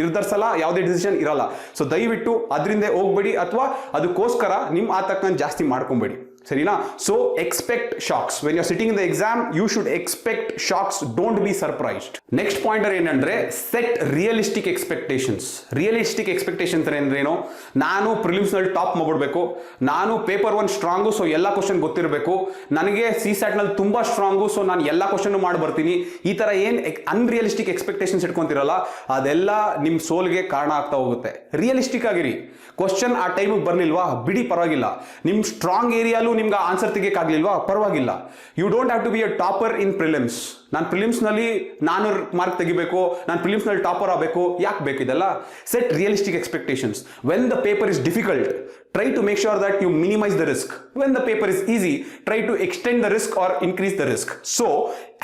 ನಿರ್ಧರಿಸಲ್ಲ, ಯಾವುದೇ ಡಿಸಿಷನ್ ಇರಲ್ಲ. ಸೊ ದಯವಿಟ್ಟು ಅದರಿಂದ ಹೋಗ್ಬೇಡಿ, ಅಥವಾ ಅದಕ್ಕೋಸ್ಕರ ನಿಮ್ಮ ಆತಂಕ ಜಾಸ್ತಿ ಮಾಡ್ಕೊಂಬೇಡಿ. ಸರಿನಾ? So expect shocks. When you are sitting in the exam you should expect shocks, don't be surprised. Next pointer ಏನಂದ್ರೆ set realistic expectations. Realistic expectations ಅಂದ್ರೇನು? ನಾನು ಪ್ರಿಲಿಮ್ಸ್ ನಲ್ಲಿ ಟಾಪ್ ಮಾಡ್ಬಿಡ್ಬೇಕು, ನಾನು ಪೇಪರ್ 1 ಸ್ಟ್ರಾಂಗು, ಸೊ ಎಲ್ಲ ಕ್ವಶನ್ ಗೊತ್ತಿರಬೇಕು, ನನಗೆ CSAT ನಲ್ಲಿ ತುಂಬಾ ಸ್ಟ್ರಾಂಗು, ಸೊ ನಾನು ಎಲ್ಲ ಕ್ವಶನ್ ಮಾಡಿ ಬರ್ತೀನಿ. ಈ ತರ ಏನ್ ಅನ್ರಿಯಲಿಸ್ಟಿಕ್ ಎಕ್ಸ್ಪೆಕ್ಟೇಷನ್ಸ್ ಇಟ್ಕೊಂತಿರಲ್ಲ, ಅದೆಲ್ಲ ನಿಮ್ ಸೋಲ್ಗೆ ಕಾರಣ ಆಗ್ತಾ ಹೋಗುತ್ತೆ. ರಿಯಲಿಸ್ಟಿಕ್ ಆಗಿರಿ. ಕ್ವಶನ್ ಆ ಟೈಮಿಗೆ ಬರ್ಲಿಲ್ವಾ, ಬಿಡಿ, ಪರವಾಗಿಲ್ಲ. ನಿಮ್ ಸ್ಟ್ರಾಂಗ್ ಏರಿಯಾಲು ನಿಮ್ಗೆ ಆನ್ಸರ್ ತೆಗಿಯಕ್ಕಾಗ್ಲಿಲ್ವಾ, ಪರವಾಗಿಲ್ಲ. You don't have to be a topper in prelims. ನಾನು ಪ್ರಿಲಿಮ್ಸ್ ನಲ್ಲಿ 400 ಮಾರ್ಕ್ ತೆಗಿಬೇಕು, ನಾನು ಪ್ರಿಲಿಮ್ಸ್ ನಲ್ಲಿ ಟಾಪರ್ ಆಗಬೇಕು, ಯಾಕೆ ಬೇಕಿದೆಲ್ಲ? Set realistic expectations. When the paper is difficult, try to make sure that you minimize the risk. When the paper is easy, try to extend the risk or increase the risk. So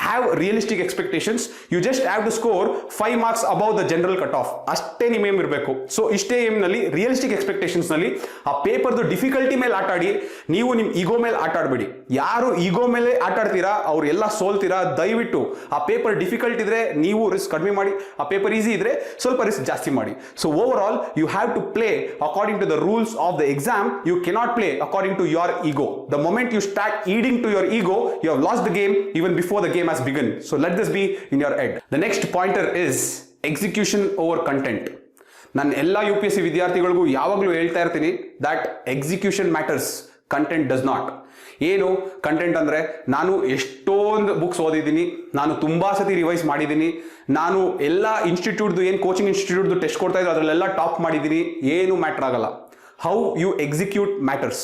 have realistic expectations. You just have to score 5 marks above the general cutoff. ಅಷ್ಟೇ ನಿಮ್ಮ aim ಇರಬೇಕು. So ಇಷ್ಟೇ aim ನಲ್ಲಿ, realistic expectations ನಲ್ಲಿ ಆ ಪೇಪರ್ದು difficulty ಮೇಲೆ ಆಟಾಡಿ, ನೀವು ನಿಮ್ ಈಗೋ ಮೇಲೆ ಆಟಾಡಬೇಡಿ. ಯಾರು ಈಗೋ ಮೇಲೆ ಆಟಾಡ್ತೀರಾ ಅವ್ರೆಲ್ಲ ಸೋಲ್ತೀರಾ. ದಯವಿಟ್ಟು ಆ ಪೇಪರ್ ಡಿಫಿಕಲ್ಟ್ ಇದ್ರೆ ನೀವು ರಿಸ್ಕ್ ಕಡಿಮೆ ಮಾಡಿ, ಆ ಪೇಪರ್ ಈಸಿ ಇದ್ರೆ ಸ್ವಲ್ಪ ರಿಸ್ಕ್ ಜಾಸ್ತಿ ಮಾಡಿ. So overall you have to play according to the rules of the exam. You cannot play according to your ego. The moment you start eating to your ego, you have lost the game even before the game has begun. So let this be in your head. The next pointer is execution over content. ನಾನು ಎಲ್ಲ UPSC ವಿದ್ಯಾರ್ಥಿಗಳಿಗೂ ಯಾವಾಗಲೂ ಹೇಳ್ತಾ ಇರ್ತೀನಿ that execution matters, content does not. ಏನು content ಅಂದರೆ, ನಾನು ಎಷ್ಟೊಂದು ಬುಕ್ಸ್ ಓದಿದ್ದೀನಿ, ನಾನು ತುಂಬಾ ಸತಿ ರಿವೈಸ್ ಮಾಡಿದ್ದೀನಿ, ನಾನು ಎಲ್ಲ ಇನ್ಸ್ಟಿಟ್ಯೂಟ್ದು ಏನು ಕೋಚಿಂಗ್ ಇನ್ಸ್ಟಿಟ್ಯೂಟ್ದು ಟೆಸ್ಟ್ ಕೊಡ್ತಾ ಇದ್ರು ಅದರಲ್ಲೆಲ್ಲ ಟಾಪ್ ಮಾಡಿದ್ದೀನಿ, ಏನು ಮ್ಯಾಟರ್ ಆಗಲ್ಲ. How you execute matters.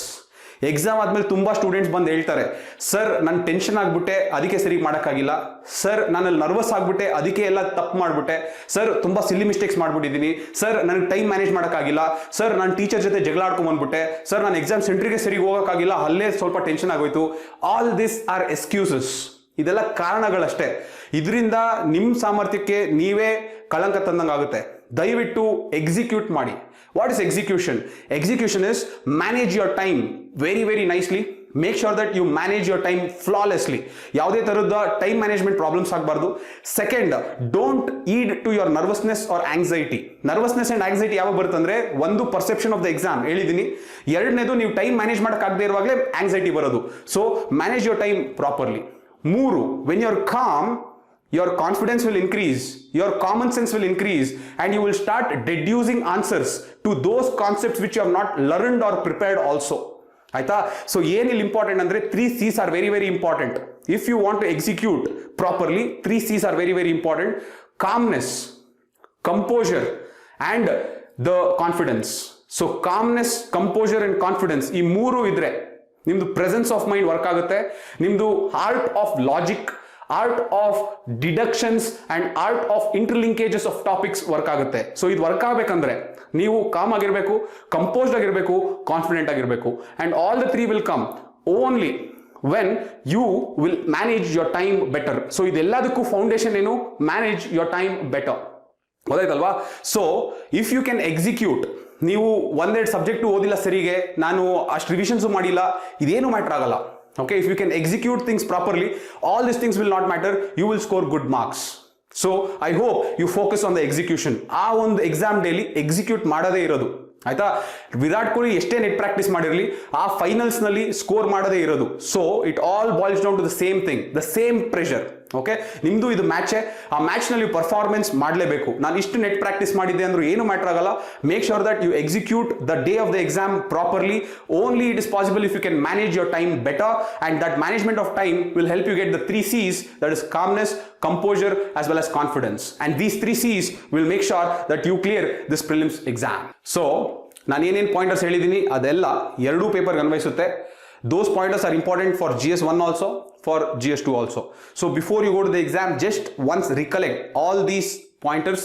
Exam ಆದ್ಮೇಲೆ ತುಂಬಾ ಸ್ಟೂಡೆಂಟ್ಸ್ ಬಂದು ಹೇಳ್ತಾರೆ, ಸರ್ ನಾನು ಟೆನ್ಷನ್ ಆಗ್ಬಿಟ್ಟೆ ಅದಕ್ಕೆ ಸರಿ ಮಾಡೋಕ್ಕಾಗಿಲ್ಲ, ಸರ್ ನಾನಲ್ಲಿ ನರ್ವಸ್ ಆಗ್ಬಿಟ್ಟೆ ಅದಕ್ಕೆ ಎಲ್ಲ ತಪ್ಪು ಮಾಡ್ಬಿಟ್ಟೆ, ಸರ್ ತುಂಬಾ ಸಿಲ್ಲಿ ಮಿಸ್ಟೇಕ್ಸ್ ಮಾಡ್ಬಿಟ್ಟಿದ್ದೀನಿ, ಸರ್ ನನಗೆ ಟೈಮ್ ಮ್ಯಾನೇಜ್ ಮಾಡೋಕ್ಕಾಗಿಲ್ಲ, ಸರ್ ನಾನು ಟೀಚರ್ ಜೊತೆ ಜಗಳ ಆಡ್ಕೊಂಡ್ ಬಂದ್ಬಿಟ್ಟೆ, ಸರ್ ನಾನು ಎಕ್ಸಾಮ್ ಸೆಂಟ್ರಿಗೆ ಸರಿ ಹೋಗೋಕ್ಕಾಗಿಲ್ಲ, ಅಲ್ಲೇ ಸ್ವಲ್ಪ ಟೆನ್ಷನ್ ಆಗೋಯ್ತು. All this are excuses. ಇದೆಲ್ಲ ಕಾರಣಗಳಷ್ಟೇ. ಇದರಿಂದ ನಿಮ್ಮ ಸಾಮರ್ಥ್ಯಕ್ಕೆ ನೀವೇ ಕಳಂಕ ತಂದಂಗಾಗುತ್ತೆ. ದಯವಿಟ್ಟು ಎಕ್ಸಿಕ್ಯೂಟ್ ಮಾಡಿ. What is execution? Execution is manage your time very very nicely make sure that you manage your time flawlessly. ಯಾವುದೇ ತರಹದ ಟೈಮ್ ಮ್ಯಾನೇಜ್ಮೆಂಟ್ ಪ್ರಾಬ್ಲಮ್ಸ್ ಆಗಬಾರ್ದು. Second, don't yield to your nervousness or anxiety. Nervousness and anxiety ಯಾವಾಗ ಬರುತ್ತಂದ್ರೆ, ಒಂದು perception of the exam ಹೇಳಿದೀನಿ, ಎರಡನೇದು ನೀವು time manage ಮಾಡೋಕ್ಕಾಗದೇ ಇರುವಾಗಲೇ ಆಂಗ್ಸೈಟಿ ಬರೋದು. So manage your time properly. ಮೂರು, when you are calm, your confidence will increase, your common sense will increase, and you will start deducing answers to those concepts which you have not learned or prepared also. ಆಯ್ತಾ? So ಏನಿಲ್ಲ important ಅಂದ್ರೆ 3 C's are very very important. If you want to execute properly, 3 C's are very very important: calmness, composure, and the confidence. So calmness, composure and confidence, ಈ ಮೂರು ಇದ್ರೆ ನಿಮ್ದು presence of mind work ಆಗುತ್ತೆ, ನಿಮ್ದು art of logic, art of deductions and art of interlinkages of topics work ಆಗುತ್ತೆ. So ಇದು work ಆಗಬೇಕಂದ್ರೆ ನೀವು ಕಾಮ್ ಆಗಿರಬೇಕು, ಕಂಪೋಸ್ಡ್ ಆಗಿರಬೇಕು, ಕಾನ್ಫಿಡೆಂಟ್ ಆಗಿರಬೇಕು. And all the 3 will come only when you will manage your time better. So ಇದೆಲ್ಲದಕ್ಕೂ foundation ಏನು? Manage your time better. ಗೊತ್ತಾಯ್ತಲ್ವಾ? So if you can execute, ನೀವು ಒಂದೆರಡು ಸಬ್ಜೆಕ್ಟು ಓದಿಲ್ಲ ಸರಿಗೆ, ನಾನು ಅಷ್ಟು ರಿವಿಷನ್ಸು ಮಾಡಿಲ್ಲ, ಇದೇನು ಮ್ಯಾಟರ್ ಆಗಲ್ಲ. Okay, if you can execute things properly, all these things will not matter. You will score good marks. So I hope you focus on the execution. ಆ ಒಂದು ಎಕ್ಸಾಮ್ ಡೇಲಿ ಎಕ್ಸಿಕ್ಯೂಟ್ ಮಾಡೋದೇ ಇರೋದು. ಆಯ್ತಾ? ವಿರಾಟ್ ಕೊಹ್ಲಿ ಎಷ್ಟೇ ನೆಟ್ ಪ್ರಾಕ್ಟೀಸ್ ಮಾಡಿರಲಿ, ಆ finals ನಲ್ಲಿ score ಮಾಡೋದೇ ಇರೋದು. So it all boils down to the same thing, the same pressure. Okay, ನಿಮ್ದು ಇದು ಮ್ಯಾಚೇ, ಆ ಮ್ಯಾಚ್ ನಲ್ಲಿ ಪರ್ಫಾರ್ಮೆನ್ಸ್ ಮಾಡಲೇಬೇಕು. ನಾನು ಇಷ್ಟು ನೆಟ್ ಪ್ರಾಕ್ಟೀಸ್ ಮಾಡಿದ್ದೆ ಅಂದ್ರೂ ಏನು ಮ್ಯಾಟರ್ ಆಗಲ್ಲ. Make sure that you execute the day of the exam properly. Only it is possible if you can manage your time better, and that management of time will help you get the 3 C's, that is calmness, composure as well as confidence. And these 3 C's will make sure that you clear this prelims exam. So ನಾನು ಏನೇನು pointers ಹೇಳಿದ್ದೀನಿ ಅದೆಲ್ಲ ಎರಡೂ ಪೇಪರ್ಗೆ ಅನ್ವಯಿಸುತ್ತೆ. Those pointers are important for GS1 also, for GS2 also. So before you go to the exam, just once recollect all these pointers.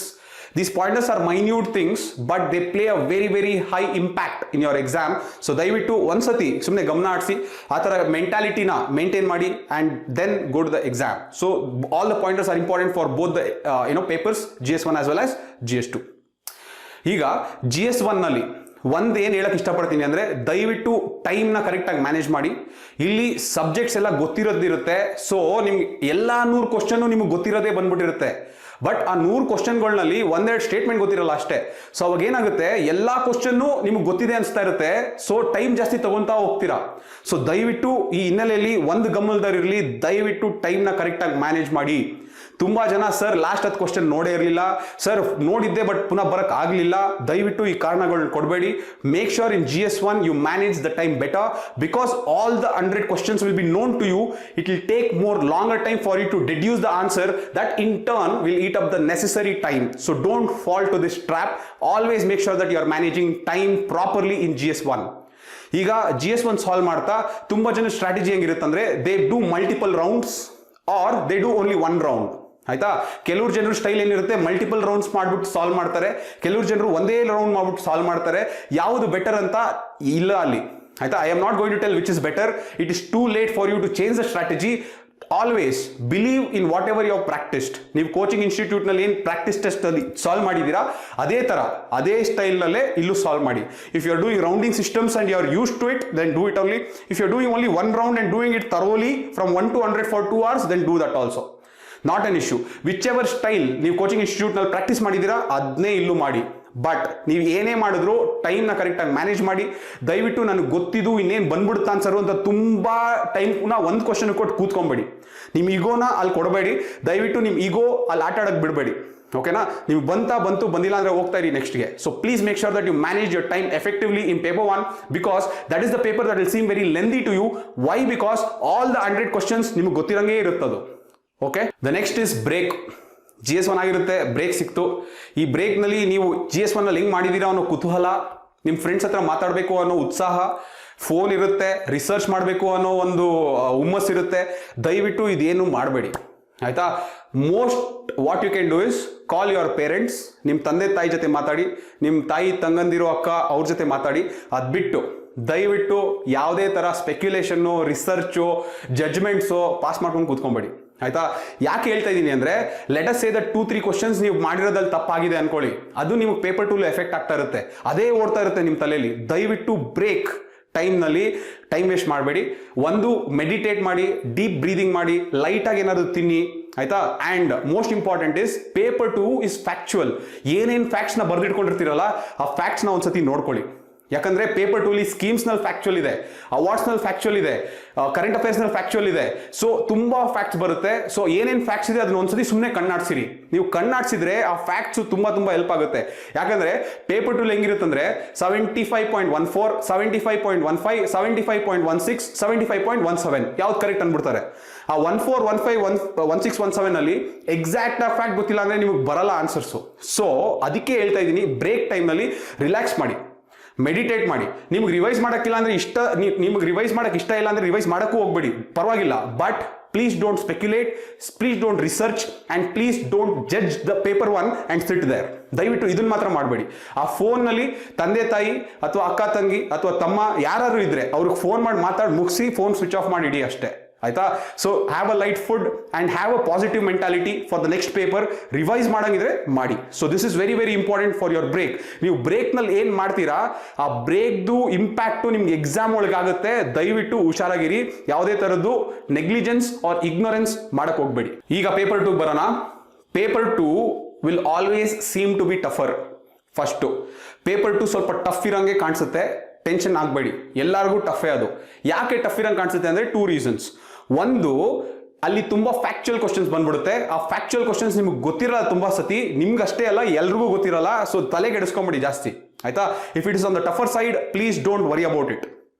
These pointers are minute things, but they play a very very high impact in your exam. So ದಯವಿಟ್ಟು ಒಂದ್ಸತಿ ಸುಮ್ಮನೆ ಗಮನ ಹರಿಸಿ, ಆ ಥರ ಮೆಂಟಾಲಿಟಿನ maintain ಮಾಡಿ, and then go to the exam. So all the pointers are important for both the papers, GS1 as well as GS2. ಈಗ GS1 ನಲ್ಲಿ ಒಂದು ಏನು ಹೇಳಕ್ ಇಷ್ಟಪಡ್ತೀನಿ ಅಂದ್ರೆ, ದಯವಿಟ್ಟು ಟೈಮ್ನ ಕರೆಕ್ಟಾಗಿ ಮ್ಯಾನೇಜ್ ಮಾಡಿ. ಇಲ್ಲಿ ಸಬ್ಜೆಕ್ಟ್ಸ್ ಎಲ್ಲ ಗೊತ್ತಿರೋದಿರುತ್ತೆ. ಸೊ ನಿಮ್ಗೆ ಎಲ್ಲ 100 ಕ್ವಶನ್ ನಿಮ್ಗೆ ಗೊತ್ತಿರೋದೇ ಬಂದ್ಬಿಟ್ಟಿರುತ್ತೆ. ಬಟ್ ಆ 100 ಕ್ವಶನ್ಗಳಲ್ಲಿ ಒಂದೆರಡು ಸ್ಟೇಟ್ಮೆಂಟ್ ಗೊತ್ತಿರಲ್ಲ ಅಷ್ಟೇ. ಸೊ ಅವಾಗ ಏನಾಗುತ್ತೆ, ಎಲ್ಲ ಕ್ವಶನ್ನು ನಿಮ್ಗೆ ಗೊತ್ತಿದೆ ಅನಿಸ್ತಾ ಇರುತ್ತೆ. ಸೊ ಟೈಮ್ ಜಾಸ್ತಿ ತಗೊಂತಾ ಹೋಗ್ತೀರಾ. ಸೊ ದಯವಿಟ್ಟು ಈ ಹಿನ್ನೆಲೆಯಲ್ಲಿ ಒಂದು ಗಮನದಲ್ಲಿರಲಿ, ದಯವಿಟ್ಟು ಟೈಮ್ನ ಕರೆಕ್ಟಾಗಿ ಮ್ಯಾನೇಜ್ ಮಾಡಿ. ತುಂಬಾ ಜನ ಸರ್ ಲಾಸ್ಟ್ 10 ಕ್ವಶನ್ ನೋಡೇ ಇರಲಿಲ್ಲ, ಸರ್ ನೋಡಿದ್ದೆ ಬಟ್ ಪುನಃ ಬರಕ್ ಆಗಲಿಲ್ಲ. ದಯವಿಟ್ಟು ಈ ಕಾರಣಗಳನ್ನ ಕೊಡಬೇಡಿ. Make sure in GS1 you manage the time better, because all the 100 questions will be known to you. It will take more longer time for you to deduce the answer, that in turn will eat up the necessary time. So don't fall to this trap. Always make sure that you are managing time properly in GS1. ಈಗ GS1 solve ಮಾಡ್ತಾ ತುಂಬಾ ಜನ strategy ಹೆಂಗಿರುತ್ತಂದ್ರೆ, they do multiple rounds or they do only 1 round. ಆಯ್ತಾ? ಕೆಲವ್ರು ಜನರು style ಏನಿರುತ್ತೆ, multiple rounds ಮಾಡ್ಬಿಟ್ಟು ಸಾಲ್ವ್ ಮಾಡ್ತಾರೆ, ಕೆಲವ್ರು ಜನರು ಒಂದೇ ರೌಂಡ್ ಮಾಡ್ಬಿಟ್ಟು ಸಾಲ್ವ್ ಮಾಡ್ತಾರೆ. ಯಾವುದು ಬೆಟರ್ ಅಂತ ಇಲ್ಲ ಅಲ್ಲಿ. ಆಯ್ತಾ? I am not going to tell which is better. It is too late for you to change the strategy. Always believe in whatever you have practised. ನೀವು ಕೋಚಿಂಗ್ ಇನ್ಸ್ಟಿಟ್ಯೂಟ್ ನಲ್ಲಿ ಏನು practice test ಅಲ್ಲಿ solve ಮಾಡಿದ್ದೀರಾ, ಅದೇ ತರ ಅದೇ style ನಲ್ಲೇ ಇಲ್ಲೂ ಸಾಲ್ವ್ ಮಾಡಿ. If you are doing rounding systems and you are use to it, then do it only. If you are doing only 1 round and doing it thoroughly from 1 to 100 for 2 hours, then do that also. Not an issue. Which ever style ನೀವು coaching institute ನಲ್ಲಿ practice ಮಾಡಿದ್ದೀರಾ ಅದನ್ನೇ ಇಲ್ಲೂ ಮಾಡಿ. But ನೀವು ಏನೇ ಮಾಡಿದ್ರು ಟೈಮ್ನ ಕರೆಕ್ಟಾಗಿ ಮ್ಯಾನೇಜ್ ಮಾಡಿ. ದಯವಿಟ್ಟು ನನಗೆ ಗೊತ್ತಿದ್ದು ಇನ್ನೇನು ಬಂದ್ಬಿಡುತ್ತಾ ಅನ್ಸರು ಅಂತ ತುಂಬಾ ಟೈಮ್ ಪುನಃ ಒಂದು ಕ್ವಶನ್ ಕೊಟ್ಟು ಕೂತ್ಕೊಂಬೇಡಿ. ನಿಮ್ಮ ಈಗೋನ ಅಲ್ಲಿ ಕೊಡಬೇಡಿ. ದಯವಿಟ್ಟು ನಿಮ್ಮ ಈಗೋ ಅಲ್ಲಿ ಆಟ ಆಡಕ್ಕೆ ಬಿಡಬೇಡಿ. ಓಕೆನಾ? ನೀವು ಬಂತು ಬಂದಿಲ್ಲ ಅಂದ್ರೆ ಹೋಗ್ತಾ ಇರಿ ನೆಕ್ಸ್ಟ್ಗೆ. So please make sure that you manage your time effectively in paper 1, because that is the paper that will seem very lengthy to you. Why? Because all the 100 questions ನಿಮ್ಗೆ ಗೊತ್ತಿರಂಗೇ ಇರುತ್ತದು. Okay, the next is break. GS1 ಆಗಿರುತ್ತೆ, break ಸಿಕ್ತು. ಈ ಬ್ರೇಕ್ನಲ್ಲಿ ನೀವು GS1 ನಲ್ಲಿ ಹೆಂಗ್ ಮಾಡಿದ್ದೀರಾ ಅನ್ನೋ ಕುತೂಹಲ, ನಿಮ್ಮ ಫ್ರೆಂಡ್ಸ್ ಹತ್ರ ಮಾತಾಡಬೇಕು ಅನ್ನೋ ಉತ್ಸಾಹ, ಫೋನ್ ಇರುತ್ತೆ, ರಿಸರ್ಚ್ ಮಾಡಬೇಕು ಅನ್ನೋ ಒಂದು ಹುಮ್ಮಸ್ ಇರುತ್ತೆ. ದಯವಿಟ್ಟು ಇದೇನು ಮಾಡಬೇಡಿ. ಆಯ್ತಾ? Most what you can do is call your parents. ನಿಮ್ಮ ತಂದೆ ತಾಯಿ ಜೊತೆ ಮಾತಾಡಿ, ನಿಮ್ಮ ತಾಯಿ ತಂಗಂದಿರೋ ಅಕ್ಕ ಅವ್ರ ಜೊತೆ ಮಾತಾಡಿ. ಅದು ಬಿಟ್ಟು ದಯವಿಟ್ಟು ಯಾವುದೇ ಥರ ಸ್ಪೆಕ್ಯುಲೇಷನ್ನು, ರಿಸರ್ಚು, ಜಡ್ಜ್ಮೆಂಟ್ಸು ಪಾಸ್ ಮಾಡ್ಕೊಂಡು ಕೂತ್ಕೊಂಬೇಡಿ. ಆಯ್ತಾ? ಯಾಕೆ ಹೇಳ್ತಾ ಇದ್ದೀನಿ ಅಂದ್ರೆ, let us say that 2-3 questions ನೀವು ಮಾಡಿರೋದ್ರಲ್ಲಿ ತಪ್ಪಾಗಿದೆ ಅನ್ಕೊಳ್ಳಿ, ಅದು ನಿಮಗೆ ಪೇಪರ್ 2 ಎಫೆಕ್ಟ್ ಆಗ್ತಾ ಇರುತ್ತೆ, ಅದೇ ಓಡ್ತಾ ಇರುತ್ತೆ ನಿಮ್ಮ ತಲೆಯಲ್ಲಿ. ದಯವಿಟ್ಟು ಬ್ರೇಕ್, ಟೈಮ್ನಲ್ಲಿ ಟೈಮ್ ವೇಸ್ಟ್ ಮಾಡಬೇಡಿ. ಒಂದು ಮೆಡಿಟೇಟ್ ಮಾಡಿ, ಡೀಪ್ ಬ್ರೀದಿಂಗ್ ಮಾಡಿ, ಲೈಟಾಗಿ ಏನಾದ್ರು ತಿನ್ನಿ, ಆಯ್ತಾ. And most important is paper 2 is factual. ಏನೇನು ಫ್ಯಾಕ್ಟ್ಸ್ನ ಬರೆದಿಟ್ಕೊಂಡಿರ್ತೀರಲ್ಲ ಆ ಫ್ಯಾಕ್ಟ್ಸ್ನ ಒಂದ್ಸತಿ ನೋಡ್ಕೊಳ್ಳಿ. ಯಾಕಂದ್ರೆ ಪೇಪರ್ 2 ಸ್ಕೀಮ್ಸ್ನಲ್ಲಿ ಫ್ಯಾಕ್ಚುಯಲ್ ಇದೆ, ಅವಾರ್ಡ್ಸ್ನಲ್ಲಿ ಫ್ಯಾಕ್ಚುಯಲ್ ಇದೆ, ಕರೆಂಟ್ ಅಫೇರ್ಸ್ನಲ್ಲಿ ಫ್ಯಾಕ್ಚುಯಲ್ ಇದೆ. ಸೊ ತುಂಬಾ ಫ್ಯಾಕ್ಟ್ಸ್ ಬರುತ್ತೆ. ಸೊ ಏನೇನು ಫ್ಯಾಕ್ಟ್ಸ್ ಇದೆ ಅದನ್ನ ಒಂದ್ಸತಿ ಸುಮ್ಮನೆ ಕಣ್ಣಾಡ್ಸಿರಿ. ನೀವು ಕಣ್ಣಾಡ್ಸಿದ್ರೆ ಆ ಫ್ಯಾಕ್ಟ್ಸ್ ತುಂಬಾ ಹೆಲ್ಪ್ ಆಗುತ್ತೆ. ಯಾಕಂದ್ರೆ ಪೇಪರ್ 2 ಹೆಂಗಿರುತ್ತಂದ್ರೆ 75.14, 75.15, 75.16, 75.17 ಯಾವ್ದು ಕರೆಕ್ಟ್ ಅಂದ್ಬಿಡ್ತಾರೆ. ಆ 14, 15, 16, 17 ಅಲ್ಲಿ ಎಕ್ಸಾಕ್ಟ್ ಫ್ಯಾಕ್ಟ್ ಗೊತ್ತಿಲ್ಲ ಅಂದ್ರೆ ನಿಮಗೆ ಬರಲ್ಲ ಆನ್ಸರ್ಸು. ಸೊ ಅದಕ್ಕೆ ಹೇಳ್ತಾ ಇದ್ದೀನಿ, ಬ್ರೇಕ್ ಟೈಮ್ನಲ್ಲಿ ರಿಲ್ಯಾಕ್ಸ್ ಮಾಡಿ, ಮೆಡಿಟೇಟ್ ಮಾಡಿ. ನಿಮ್ಗೆ ರಿವೈಸ್ ಮಾಡೋಕ್ಕಿಲ್ಲ ಅಂದ್ರೆ ನಿಮ್ಗೆ ರಿವೈಸ್ ಮಾಡೋಕೆ ಇಷ್ಟ ಇಲ್ಲ ಅಂದ್ರೆ ರಿವೈಸ್ ಮಾಡೋಕ್ಕೂ ಹೋಗ್ಬೇಡಿ, ಪರವಾಗಿಲ್ಲ. But please don't speculate, please don't research and please don't judge the paper 1 and sit there. ದಯವಿಟ್ಟು ಇದನ್ನ ಮಾತ್ರ ಮಾಡಬೇಡಿ. ಆ ಫೋನ್ನಲ್ಲಿ ತಂದೆ ತಾಯಿ ಅಥವಾ ಅಕ್ಕ ತಂಗಿ ಅಥವಾ ತಮ್ಮ ಯಾರಾದ್ರೂ ಇದ್ರೆ ಅವ್ರಿಗೆ ಫೋನ್ ಮಾಡಿ ಮಾತಾಡಿ ಮುಗಿಸಿ ಫೋನ್ ಸ್ವಿಚ್ ಆಫ್ ಮಾಡಿ ಇಡಿ ಅಷ್ಟೇ, ಆಯ್ತಾ. So have a light food and have a positive mentality for the next paper. Revise ಮಾಡಂಗಿದ್ರೆ ಮಾಡಿ. So this is very very important for your break. ನೀವು ಬ್ರೇಕ್ನಲ್ಲಿ ಏನು ಮಾಡ್ತೀರಾ ಆ ಬ್ರೇಕ್ದು ಇಂಪ್ಯಾಕ್ಟು ನಿಮ್ಗೆ ಎಕ್ಸಾಮ್ ಒಳಗಾಗುತ್ತೆ. ದಯವಿಟ್ಟು ಹುಷಾರಾಗಿರಿ, ಯಾವುದೇ ಥರದ್ದು ನೆಗ್ಲಿಜೆನ್ಸ್ ಆರ್ ಇಗ್ನೋರೆನ್ಸ್ ಮಾಡಕ್ ಹೋಗ್ಬೇಡಿ. ಈಗ ಪೇಪರ್ 2 ಬರೋಣ. Paper 2 will always seem to be tougher. First paper 2 ಸ್ವಲ್ಪ ಟಫ್ ಇರೋಂಗೆ ಕಾಣಿಸುತ್ತೆ, ಟೆನ್ಷನ್ ಆಗಬೇಡಿ, ಎಲ್ಲರಿಗೂ ಟಫೇ ಅದು. ಯಾಕೆ ಟಫ್ ಇರಂಗೆ ಕಾಣಿಸುತ್ತೆ ಅಂದರೆ 2 ರೀಸನ್ಸ್. ಒಂದು, ಅಲ್ಲಿ ತುಂಬಾ ಫ್ಯಾಕ್ಚುಯಲ್ ಕ್ವಶನ್ಸ್ ಬಂದ್ಬಿಡುತ್ತೆ. ಆ ಫ್ಯಾಕ್ಚುಯಲ್ ಕ್ವಶನ್ಸ್ ನಿಮ್ಗೆ ಗೊತ್ತಿರಲ್ಲ ತುಂಬಾ ಸತಿ, ನಿಮ್ಗೆ ಅಷ್ಟೇ ಅಲ್ಲ ಎಲ್ರಿಗೂ ಗೊತ್ತಿರಲ್ಲ. ಸೊ ತಲೆಗೆಡಿಸ್ಕೊಂಬಿಡಿ ಜಾಸ್ತಿ, ಆಯ್ತಾ. If it is on the tougher side please don't worry about it.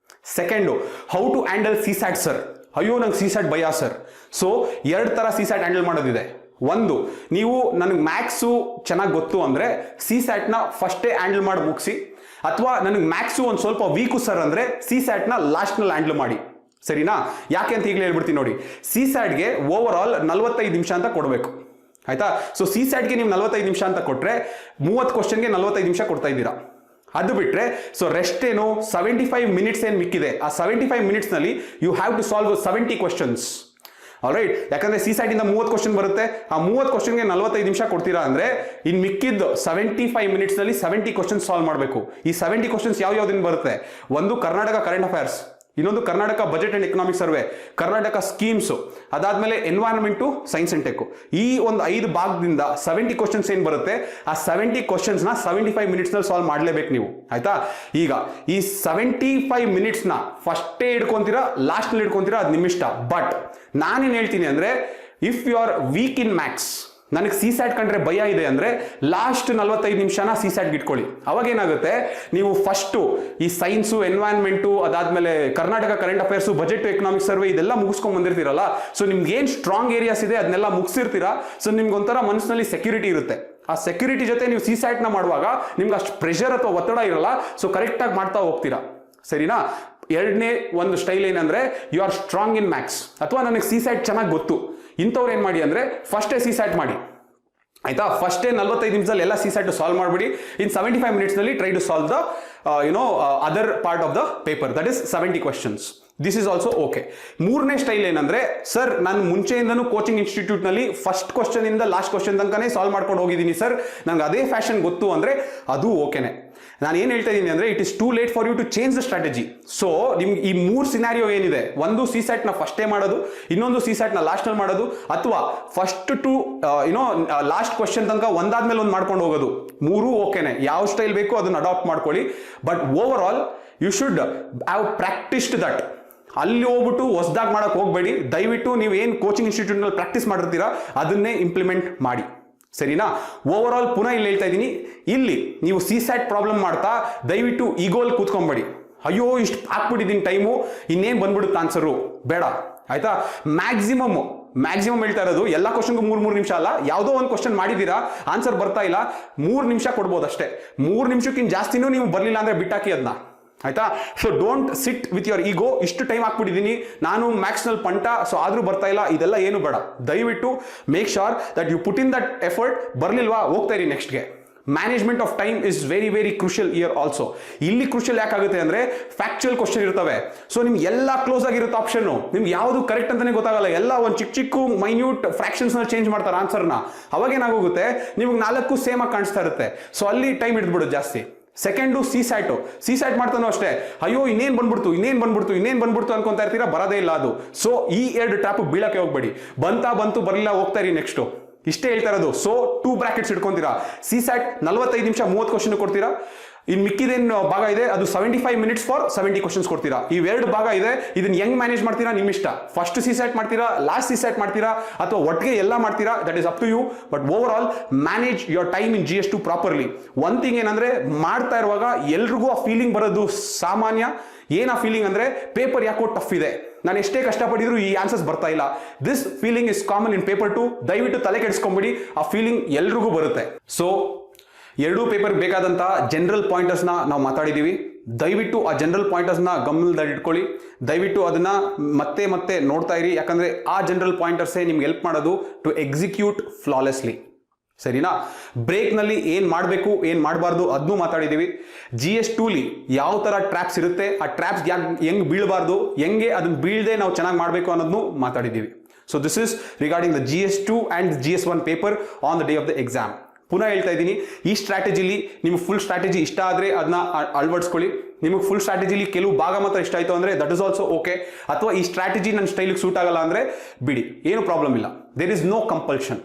Second, how to handle CSAT sir. ಅಯ್ಯೋ ನಂಗೆ ಸಿಸ್ಯಾಟ್ ಭಯ ಸರ್. ಸೊ 2 ಥರ ಸಿಸ್ಯಾಟ್ ಹ್ಯಾಂಡಲ್ ಮಾಡೋದಿದೆ. ಒಂದು, ನೀವು ನನಗೆ ಮ್ಯಾಥ್ಸು ಚೆನ್ನಾಗಿ ಗೊತ್ತು ಅಂದರೆ ಸಿಸ್ಯಾಟ್ನ ಫಸ್ಟೇ ಹ್ಯಾಂಡಲ್ ಮಾಡಿ ಮುಗಿಸಿ, ಅಥವಾ ನನಗೆ ಮ್ಯಾಥ್ಸು ಒಂದು ಸ್ವಲ್ಪ ವೀಕು ಸರ್ ಅಂದರೆ ಸಿಸ್ಯಾಟ್ನ ಲಾಸ್ಟ್ನಲ್ಲಿ ಹ್ಯಾಂಡಲ್ ಮಾಡಿ. ಸರಿನಾ? ಯಾಕೆ ಅಂತ ಈಗಲೇ ಹೇಳ್ಬಿಡ್ತೀನಿ ನೋಡಿ. ಸಿಸ್ಯಾಟ್ಗೆ ಓವರ್ ಆಲ್ 45 ನಿಮಿಷ ಅಂತ ಕೊಡಬೇಕು, ಆಯ್ತಾ. ಸೊ ಸಿಸ್ಯಾಟ್ಗೆ ನೀವು 45 ನಿಮಿಷ ಅಂತ ಕೊಟ್ಟರೆ 30 ಕ್ವಶನ್ಗೆ 45 ನಿಮಿಷ ಕೊಡ್ತಾ ಇದ್ದೀರಾ. ಅದು ಬಿಟ್ಟರೆ ಸೊ ರೆಸ್ಟ್ ಏನು 75 ಮಿನಿಟ್ಸ್ ಏನು ಮಿಕ್ಕಿದೆ, ಆ 75 ಮಿನಿಟ್ಸ್ನಲ್ಲಿ you have to solve 70 questions. Alright. ಯಾಕಂದ್ರೆ ಸಿಸ್ಯಾಟ್ ಇಂದ 30 ಕ್ವಶನ್ ಬರುತ್ತೆ. ಆ 30 ಕ್ವಶನ್ಗೆ 45 ನಿಮಿಷ ಕೊಡ್ತೀರಾ ಅಂದ್ರೆ ಇನ್ ಮಿಕ್ಕಿದ್ದು 75 ಮಿನಿಟ್ಸ್ ನಲ್ಲಿ 70 ಕ್ವಶನ್ ಸಾಲ್ವ್ ಮಾಡಬೇಕು. ಈ 70 ಕ್ವಶನ್ಸ್ ಯಾವ್ಯಾವ್ದಿನ ಬರುತ್ತೆ? ಒಂದು ಕರ್ನಾಟಕ ಕರೆಂಟ್ ಅಫೇರ್ಸ್, ಇನ್ನೊಂದು Karnataka budget and economic survey, Karnataka schemes, ಅದಾದ್ಮೇಲೆ ಎನ್ವೈರನ್ಮೆಂಟು, ಸೈನ್ಸ್ ಅಂಡ್ ಟೆಕ್. ಈ ಒಂದು 5 ಭಾಗದಿಂದ 70 ಕ್ವಶನ್ಸ್ ಏನ್ ಬರುತ್ತೆ, ಆ 70 ಕ್ವಶನ್ಸ್ ನ 75 ಮಿನಿಟ್ಸ್ ನಲ್ಲಿ ಸಾಲ್ವ್ ಮಾಡ್ಲೇಬೇಕು ನೀವು, ಆಯ್ತಾ. ಈಗ ಈ 75 ಮಿನಿಟ್ಸ್ ನ ಫಸ್ಟೇ ಇಟ್ಕೊಂತೀರಾ ಲಾಸ್ಟ್ ನಲ್ಲಿ ಇಟ್ಕೊಂತೀರಾ ಅದು ನಿಮ್ಮಿಷ್ಟ. ಬಟ್ ನಾನೇನ್ ಹೇಳ್ತೀನಿ ಅಂದ್ರೆ, if you are weak in maths, ನನಗೆ ಸಿಸ್ಯಾಟ್ ಕಂಡ್ರೆ ಭಯ ಇದೆ ಅಂದ್ರೆ ಲಾಸ್ಟ್ 45 ನಿಮಿಷನ ಸಿಸ್ಯಾಟ್ಗೆ ಇಟ್ಕೊಳ್ಳಿ. ಅವಾಗ ಏನಾಗುತ್ತೆ, ನೀವು ಫಸ್ಟು ಈ ಸೈನ್ಸು, ಎನ್ವೈರನ್ಮೆಂಟು, ಅದಾದ್ಮೇಲೆ Karnataka current affairs, budget economic survey ಇದೆಲ್ಲ ಮುಗಿಸ್ಕೊಂಡ್ ಬಂದಿರ್ತೀರಲ್ಲ. ಸೊ ನಿಮ್ಗೆ ಏನ್ ಸ್ಟ್ರಾಂಗ್ ಏರಿಯಾಸ್ ಇದೆ ಅದನ್ನೆಲ್ಲ ಮುಗಿಸಿರ್ತೀರಾ. ಸೊ ನಿಮ್ಗೆ ಒಂಥರ ಮನಸ್ಸಿನಲ್ಲಿ ಸೆಕ್ಯೂರಿಟಿ ಇರುತ್ತೆ. ಆ ಸೆಕ್ಯೂರಿಟಿ ಜೊತೆ ನೀವು ಸಿಸ್ಯಾಟ್ನ ಮಾಡುವಾಗ ನಿಮ್ಗೆ ಅಷ್ಟು ಪ್ರೆಷರ್ ಅಥವಾ ಒತ್ತಡ ಇರಲ್ಲ. ಸೊ ಕರೆಕ್ಟಾಗಿ ಮಾಡ್ತಾ ಹೋಗ್ತೀರಾ, ಸರಿನಾ. ಎರಡನೇ ಒಂದು ಸ್ಟೈಲ್ ಏನಂದ್ರೆ, you are strong in maths, ಅಥವಾ ನನಗೆ ಸಿಸ್ಯಾಟ್ ಚೆನ್ನಾಗಿ ಗೊತ್ತು ಇಂಥವ್ರು ಏನು ಮಾಡಿ ಅಂದರೆ ಫಸ್ಟೇ ಸಿಸ್ಯಾಟ್ ಮಾಡಿ, ಆಯ್ತಾ. ಫಸ್ಟೇ 45 ನಿಮಿಷದಲ್ಲಿ ಎಲ್ಲ ಸಿಸ್ಯಾಟ್ ಸಾಲ್ವ್ ಮಾಡಿಬಿಡಿ. ಇನ್ 75 ಮಿನಿಟ್ಸ್ನಲ್ಲಿ try to solve the other part of the paper, that is 70 questions. This is also okay. ಮೂರನೇ ಸ್ಟೈಲ್ ಏನಂದ್ರೆ, ಸರ್ ನಾನು ಮುಂಚೆಯಿಂದನೂ ಕೋಚಿಂಗ್ ಇನ್ಸ್ಟಿಟ್ಯೂಟ್ನಲ್ಲಿ ಫಸ್ಟ್ ಕ್ವಶನ್ ಇಂದ ಲಾಸ್ಟ್ ಕ್ವಶನ್ ತನಕನೇ ಸಾಲ್ವ್ ಮಾಡ್ಕೊಂಡು ಹೋಗಿದ್ದೀನಿ ಸರ್, ನಂಗೆ ಅದೇ ಫ್ಯಾಷನ್ ಗೊತ್ತು ಅಂದರೆ ಅದು ಓಕೆನೆ. ನಾನು ಏನು ಹೇಳ್ತಾ ಇದ್ದೀನಿ ಅಂದರೆ, it is too late for you to change the strategy. So ನಿಮ್ಗೆ ಈ 3 ಸಿನಾರಿಯೋ ಏನಿದೆ, ಒಂದು ಸಿಸ್ಯಾಟ್ನ ಫಸ್ಟೇ ಮಾಡೋದು, ಇನ್ನೊಂದು ಸಿಸ್ಯಾಟ್ನ ಲಾಸ್ಟ್ನಲ್ಲಿ ಮಾಡೋದು, ಅಥವಾ ಫಸ್ಟ್ ಟು ಲಾಸ್ಟ್ ಕ್ವಶನ್ ತನಕ ಒಂದಾದ್ಮೇಲೆ ಒಂದು ಮಾಡ್ಕೊಂಡು ಹೋಗೋದು. 3 ಓಕೆನೆ. ಯಾವ ಸ್ಟೈಲ್ ಬೇಕು ಅದನ್ನು ಅಡಾಪ್ಟ್ ಮಾಡ್ಕೊಳ್ಳಿ. But overall you should have practised that. ಅಲ್ಲಿ ಹೋಗ್ಬಿಟ್ಟು ಹೊಸದಾಗಿ ಮಾಡಕ್ ಹೋಗ್ಬೇಡಿ. ದಯವಿಟ್ಟು ನೀವು ಏನು ಕೋಚಿಂಗ್ ಇನ್ಸ್ಟಿಟ್ಯೂಟ್ನಲ್ಲಿ ಪ್ರಾಕ್ಟೀಸ್ ಮಾಡಿರ್ತೀರಾ ಅದನ್ನೇ ಇಂಪ್ಲಿಮೆಂಟ್ ಮಾಡಿ, ಸರಿನಾ. ಓವರ್ ಆಲ್ ಪುನಃ ಇಲ್ಲಿ ಹೇಳ್ತಾ ಇದ್ದೀನಿ, ಇಲ್ಲಿ ನೀವು ಸಿಸ್ಯಾಟ್ ಪ್ರಾಬ್ಲಮ್ ಮಾಡ್ತಾ ದಯವಿಟ್ಟು ಈಗೋಲ್ ಕೂತ್ಕೊಂಬೇಡಿ. ಅಯ್ಯೋ ಇಷ್ಟು ಹಾಕ್ಬಿಟ್ಟಿದ್ದೀನಿ ಟೈಮು, ಇನ್ನೇನು ಬಂದ್ಬಿಡುತ್ತೆ ಆನ್ಸರು, ಬೇಡ, ಆಯ್ತಾ. ಮ್ಯಾಕ್ಸಿಮಮ್ ಹೇಳ್ತಾ ಇರೋದು, ಎಲ್ಲ ಕ್ವಶನ್ಗೂ 3 ನಿಮಿಷ ಅಲ್ಲ. ಯಾವುದೋ ಒಂದು ಕ್ವಶನ್ ಮಾಡಿದ್ದೀರಾ, ಆನ್ಸರ್ ಬರ್ತಾ ಇಲ್ಲ, 3 ನಿಮಿಷ ಕೊಡ್ಬೋದು ಅಷ್ಟೇ. 3 ನಿಮಿಷಕ್ಕಿಂತ ಜಾಸ್ತಿನೂ ನೀವು ಬರಲಿಲ್ಲ ಅಂದ್ರೆ ಬಿಟ್ಟಾಕಿ ಅದನ್ನ, ಆಯ್ತಾ. So don't sit with your ego. ಇಷ್ಟು ಟೈಮ್ ಹಾಕ್ಬಿಟ್ಟಿದ್ದೀನಿ ನಾನು ಮ್ಯಾಕ್ಸ್ನಲ್ಲಿ ಪಂಟ, ಸೊ ಆದ್ರೂ ಬರ್ತಾ ಇಲ್ಲ, ಇದೆಲ್ಲ ಏನು ಬೇಡ. ದಯವಿಟ್ಟು make sure that you put in that effort. ಬರ್ಲಿಲ್ವಾ, ಹೋಗ್ತಾ ಇರಿ ನೆಕ್ಸ್ಟ್ಗೆ. Management of time is very very crucial here also. ಇಲ್ಲಿ ಕ್ರೂಷಿಯಲ್ ಯಾಕಾಗುತ್ತೆ ಅಂದ್ರೆ, ಫ್ಯಾಕ್ಚುಯಲ್ ಕ್ವಶನ್ ಇರ್ತವೆ. ಸೊ ನಿಮ್ಗೆ ಎಲ್ಲ ಕ್ಲೋಸ್ ಆಗಿರುತ್ತೆ ಆಪ್ಷನ್, ನಿಮ್ಗೆ ಯಾವುದು ಕರೆಕ್ಟ್ ಅಂತಾನೆ ಗೊತ್ತಾಗಲ್ಲ. ಎಲ್ಲ ಒಂದು ಚಿಕ್ಕ ಮೈನ್ಯೂಟ್ ಫ್ರಾಕ್ಷನ್ಸ್ ನ ಚೇಂಜ್ ಮಾಡ್ತಾರೆ ಆನ್ಸರ್ನ. ಅವಾಗ ಏನಾಗೋಗುತ್ತೆ, ನಿಮ್ಗೆ 4 ಸೇಮ್ ಆಗಿ ಕಾಣಿಸ್ತಾ ಇರುತ್ತೆ. ಸೊ ಅಲ್ಲಿ ಟೈಮ್ ಹಿಡಿದ್ಬಿಡುತ್ತೆ ಜಾಸ್ತಿ, ಸೆಕೆಂಡು ಸಿ ಸ್ಯಾಟ್ ಮಾಡ್ತಾನೋ ಅಷ್ಟೇ, ಅಯ್ಯೋ ಇನ್ನೇನು ಬಂದ್ಬಿಡ್ತು ಅನ್ಕೊಂತಾ ಇರ್ತೀರಾ, ಬರೋದೇ ಇಲ್ಲ ಅದು. ಸೊ ಈ 2 ಟ್ರಾಪ್ ಬೀಳಕ್ಕೆ ಹೋಗ್ಬೇಡಿ. ಬಂತು ಬರಲಿಲ್ಲ, ಹೋಗ್ತಾ ಇರಿ ನೆಕ್ಸ್ಟು. ಇಷ್ಟೇ ಹೇಳ್ತಾ ಇರೋದು. ಸೊ 2 ಬ್ರಾಕೆಟ್ಸ್ ಇಟ್ಕೊಂತೀರಾ. ಸಿ ಸ್ಯಾಟ್ 45 ನಿಮಿಷ 30 ಕ್ವಶನ್ ಕೊಡ್ತೀರಾ. ಇನ್ನು ಮಿಕ್ಕಿದೇನು ಭಾಗ ಇದೆ ಅದು 75 ಮಿನಿಟ್ಸ್ ಫಾರ್ 70 ಕ್ವಶನ್ಸ್ ಕೊಡ್ತೀರಾ. ಈ 2 ಭಾಗ ಇದೆ, ಇದನ್ನ ಹೆಂಗ್ ಮ್ಯಾನೇಜ್ ಮಾಡ್ತೀರಾ ನಿಮ್ಮ ಇಷ್ಟ. ಫಸ್ಟ್ ಸಿ ಸ್ಯಾಟ್ ಮಾಡ್ತೀರಾ, ಲಾಸ್ಟ್ ಸಿ ಸ್ಯಾಟ್ ಮಾಡ್ತೀರಾ, ಅಥವಾ ಒಟ್ಟಿಗೆ ಎಲ್ಲ ಮಾಡ್ತೀರಾ, that is up to you. But overall manage your time in GS2 properly. One thing ಏನಂದ್ರೆ, ಮಾಡ್ತಾ ಇರುವಾಗ ಎಲ್ರಿಗೂ ಆ ಫೀಲಿಂಗ್ ಬರೋದು ಸಾಮಾನ್ಯ. ಏನ್ ಆ ಫೀಲಿಂಗ್ ಅಂದ್ರೆ, ಪೇಪರ್ ಯಾಕೋ ಟಫ್ ಇದೆ, ನಾನು ಎಷ್ಟೇ ಕಷ್ಟಪಟ್ಟಿದ್ರು ಈ ಆನ್ಸರ್ಸ್ ಬರ್ತಾ ಇಲ್ಲ. This feeling is common in paper 2. ದಯವಿಟ್ಟು ತಲೆ ಕೆಡಿಸ್ಕೊಂಬಿಡಿ, ಆ ಫೀಲಿಂಗ್ ಎಲ್ರಿಗೂ ಬರುತ್ತೆ. ಸೊ 2 ಪೇಪರ್ ಬೇಕಾದಂತಹ ಜನರಲ್ ಪಾಯಿಂಟರ್ಸ್ನ ನಾವು ಮಾತಾಡಿದ್ದೀವಿ. ದಯವಿಟ್ಟು ಆ ಜನರಲ್ ಪಾಯಿಂಟರ್ಸ್ನ ಗಮನದಲ್ಲಿ ಇಟ್ಕೊಳ್ಳಿ. ದಯವಿಟ್ಟು ಅದನ್ನ ಮತ್ತೆ ನೋಡ್ತಾ ಇರಿ, ಯಾಕಂದ್ರೆ ಆ ಜನರಲ್ ಪಾಯಿಂಟರ್ಸೇ ನಿಮ್ಗೆ ಹೆಲ್ಪ್ ಮಾಡೋದು ಟು ಎಕ್ಸಿಕ್ಯೂಟ್ ಫ್ಲಾಲೆಸ್ಲಿ. ಸರಿನಾ? ಬ್ರೇಕ್ನಲ್ಲಿ ಏನು ಮಾಡಬೇಕು ಏನು ಮಾಡಬಾರ್ದು ಅದನ್ನೂ ಮಾತಾಡಿದ್ದೀವಿ. GS2ಲಿ ಯಾವ ಥರ ಟ್ರ್ಯಾಪ್ಸ್ ಇರುತ್ತೆ, ಆ ಟ್ರ್ಯಾಪ್ಸ್ ಹೆಂಗೆ ಬೀಳಬಾರ್ದು, ಹೆಂಗೆ ಅದನ್ನ ಬೀಳದೆ ನಾವು ಚೆನ್ನಾಗಿ ಮಾಡಬೇಕು ಅನ್ನೋದನ್ನು ಮಾತಾಡಿದ್ದೀವಿ. So this is regarding the GS2 and GS1 paper on the day of the exam. ಪುನಃ ಹೇಳ್ತಾ ಇದ್ದೀನಿ, ಈ ಸ್ಟ್ರಾಟಜಿಲಿ ನಿಮಗೆ ಫುಲ್ ಸ್ಟ್ರಾಟಜಿ ಇಷ್ಟ ಆದರೆ ಅದನ್ನ ಅಳವಡಿಸ್ಕೊಳ್ಳಿ. ನಿಮಗೆ ಫುಲ್ ಸ್ಟ್ರಾಟಜಿಲಿ ಕೆಲವು ಭಾಗ ಮಾತ್ರ ಇಷ್ಟ ಆಯಿತು ಅಂದರೆ ದಟ್ ಇಸ್ ಆಲ್ಸೋ ಓಕೆ. ಅಥವಾ ಈ ಸ್ಟ್ರಾಟಜಿ ನನ್ನ ಸ್ಟೈಲಿಗೆ ಸೂಟ್ ಆಗಲ್ಲ ಅಂದರೆ ಬಿಡಿ, ಏನು ಪ್ರಾಬ್ಲಮ್ ಇಲ್ಲ. There is no compulsion.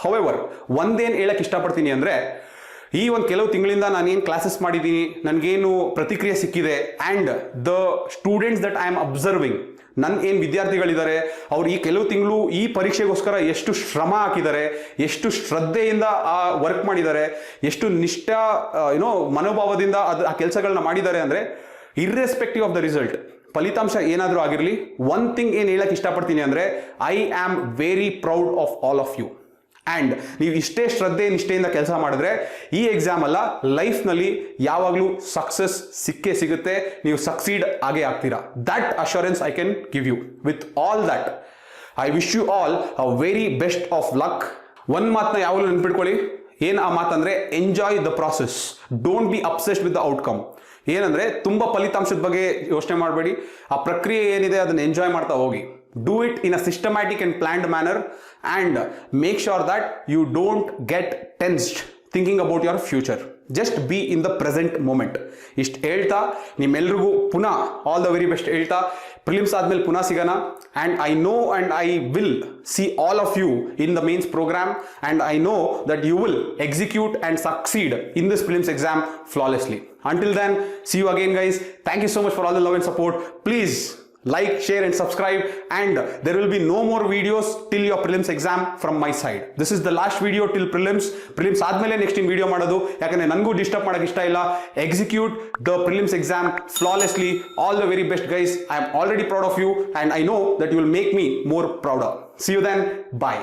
However, ಒಂದೇನು ಹೇಳಕ್ಕೆ ಇಷ್ಟಪಡ್ತೀನಿ ಅಂದರೆ, ಈ ಒಂದು ಕೆಲವು ತಿಂಗಳಿಂದ ನಾನೇನು ಕ್ಲಾಸಸ್ ಮಾಡಿದ್ದೀನಿ, ನನಗೇನು ಪ್ರತಿಕ್ರಿಯೆ ಸಿಕ್ಕಿದೆ, and the students that I am observing, ನನ್ನ ಏನು ವಿದ್ಯಾರ್ಥಿಗಳಿದ್ದಾರೆ ಅವ್ರು ಈ ಕೆಲವು ತಿಂಗಳು ಈ ಪರೀಕ್ಷೆಗೋಸ್ಕರ ಎಷ್ಟು ಶ್ರಮ ಹಾಕಿದ್ದಾರೆ, ಎಷ್ಟು ಶ್ರದ್ಧೆಯಿಂದ ಆ ವರ್ಕ್ ಮಾಡಿದ್ದಾರೆ, ಎಷ್ಟು ಮನೋಭಾವದಿಂದ ಆ ಕೆಲಸಗಳನ್ನ ಮಾಡಿದ್ದಾರೆ ಅಂದರೆ, ಇರ್ರೆಸ್ಪೆಕ್ಟಿವ್ ಆಫ್ ದ ರಿಸಲ್ಟ್, ಫಲಿತಾಂಶ ಏನಾದರೂ ಆಗಿರಲಿ, ಒನ್ ಥಿಂಗ್ ಏನು ಹೇಳಕ್ಕೆ ಇಷ್ಟಪಡ್ತೀನಿ ಅಂದರೆ, I am very proud of all of you. And ನೀವು ಇಷ್ಟೇ ಶ್ರದ್ಧೆ ನಿಷ್ಠೆಯಿಂದ ಕೆಲಸ ಮಾಡಿದ್ರೆ ಈ ಎಕ್ಸಾಮ್ ಅಲ್ಲ, ಲೈಫ್ನಲ್ಲಿ ಯಾವಾಗಲೂ ಸಕ್ಸಸ್ ಸಿಕ್ಕೇ ಸಿಗುತ್ತೆ, ನೀವು ಸಕ್ಸೀಡ್ ಆಗೇ ಆಗ್ತೀರಾ. That assurance I can give you. With all that I wish you all a very best of luck. ಒಂದು ಮಾತನ್ನ ಯಾವಾಗಲೂ ನೆನ್ಪಿಟ್ಕೊಳ್ಳಿ. ಏನು ಆ ಮಾತಂದರೆ, enjoy the process, don't be obsessed with the outcome. ಏನಂದರೆ, ತುಂಬ ಫಲಿತಾಂಶದ ಬಗ್ಗೆ ಯೋಚನೆ ಮಾಡಬೇಡಿ, ಆ ಪ್ರಕ್ರಿಯೆ ಏನಿದೆ ಅದನ್ನು ಎಂಜಾಯ್ ಮಾಡ್ತಾ ಹೋಗಿ. Do it in a systematic and planned manner, and make sure that you don't get tensed thinking about your future. Just be in the present moment. ಇಷ್ಟು ಹೇಳ್ತಾ ನಿಮ್ಮೆಲ್ರಿಗೂ ಪುನಃ ಆಲ್ ದ ವೆರಿ ಬೆಸ್ಟ್ ಹೇಳ್ತಾ, prelims ಆದ್ಮೇಲೆ ಪುನಃ ಸಿಗೋಣ. And I know and I will see all of you in the mains programme, and I know that you will execute and succeed in this prelims exam flawlessly. Until then, see you again guys. Thank you so much for all the love and support. Please like, share and subscribe, and there will be no more videos till your prelims exam from my side. This is the last video till prelims ಆದ್ಮೇಲೆ next ಇನ್ video ಮಾಡೋದು, ಯಾಕಂದ್ರೆ ನನಗೂ disturb ಮಾಡಕ್ಕೆ ಇಷ್ಟ ಇಲ್ಲ. Execute the prelims exam flawlessly. All the very best guys. I am already proud of you, and I know that you will make me more prouder. See you then. Bye.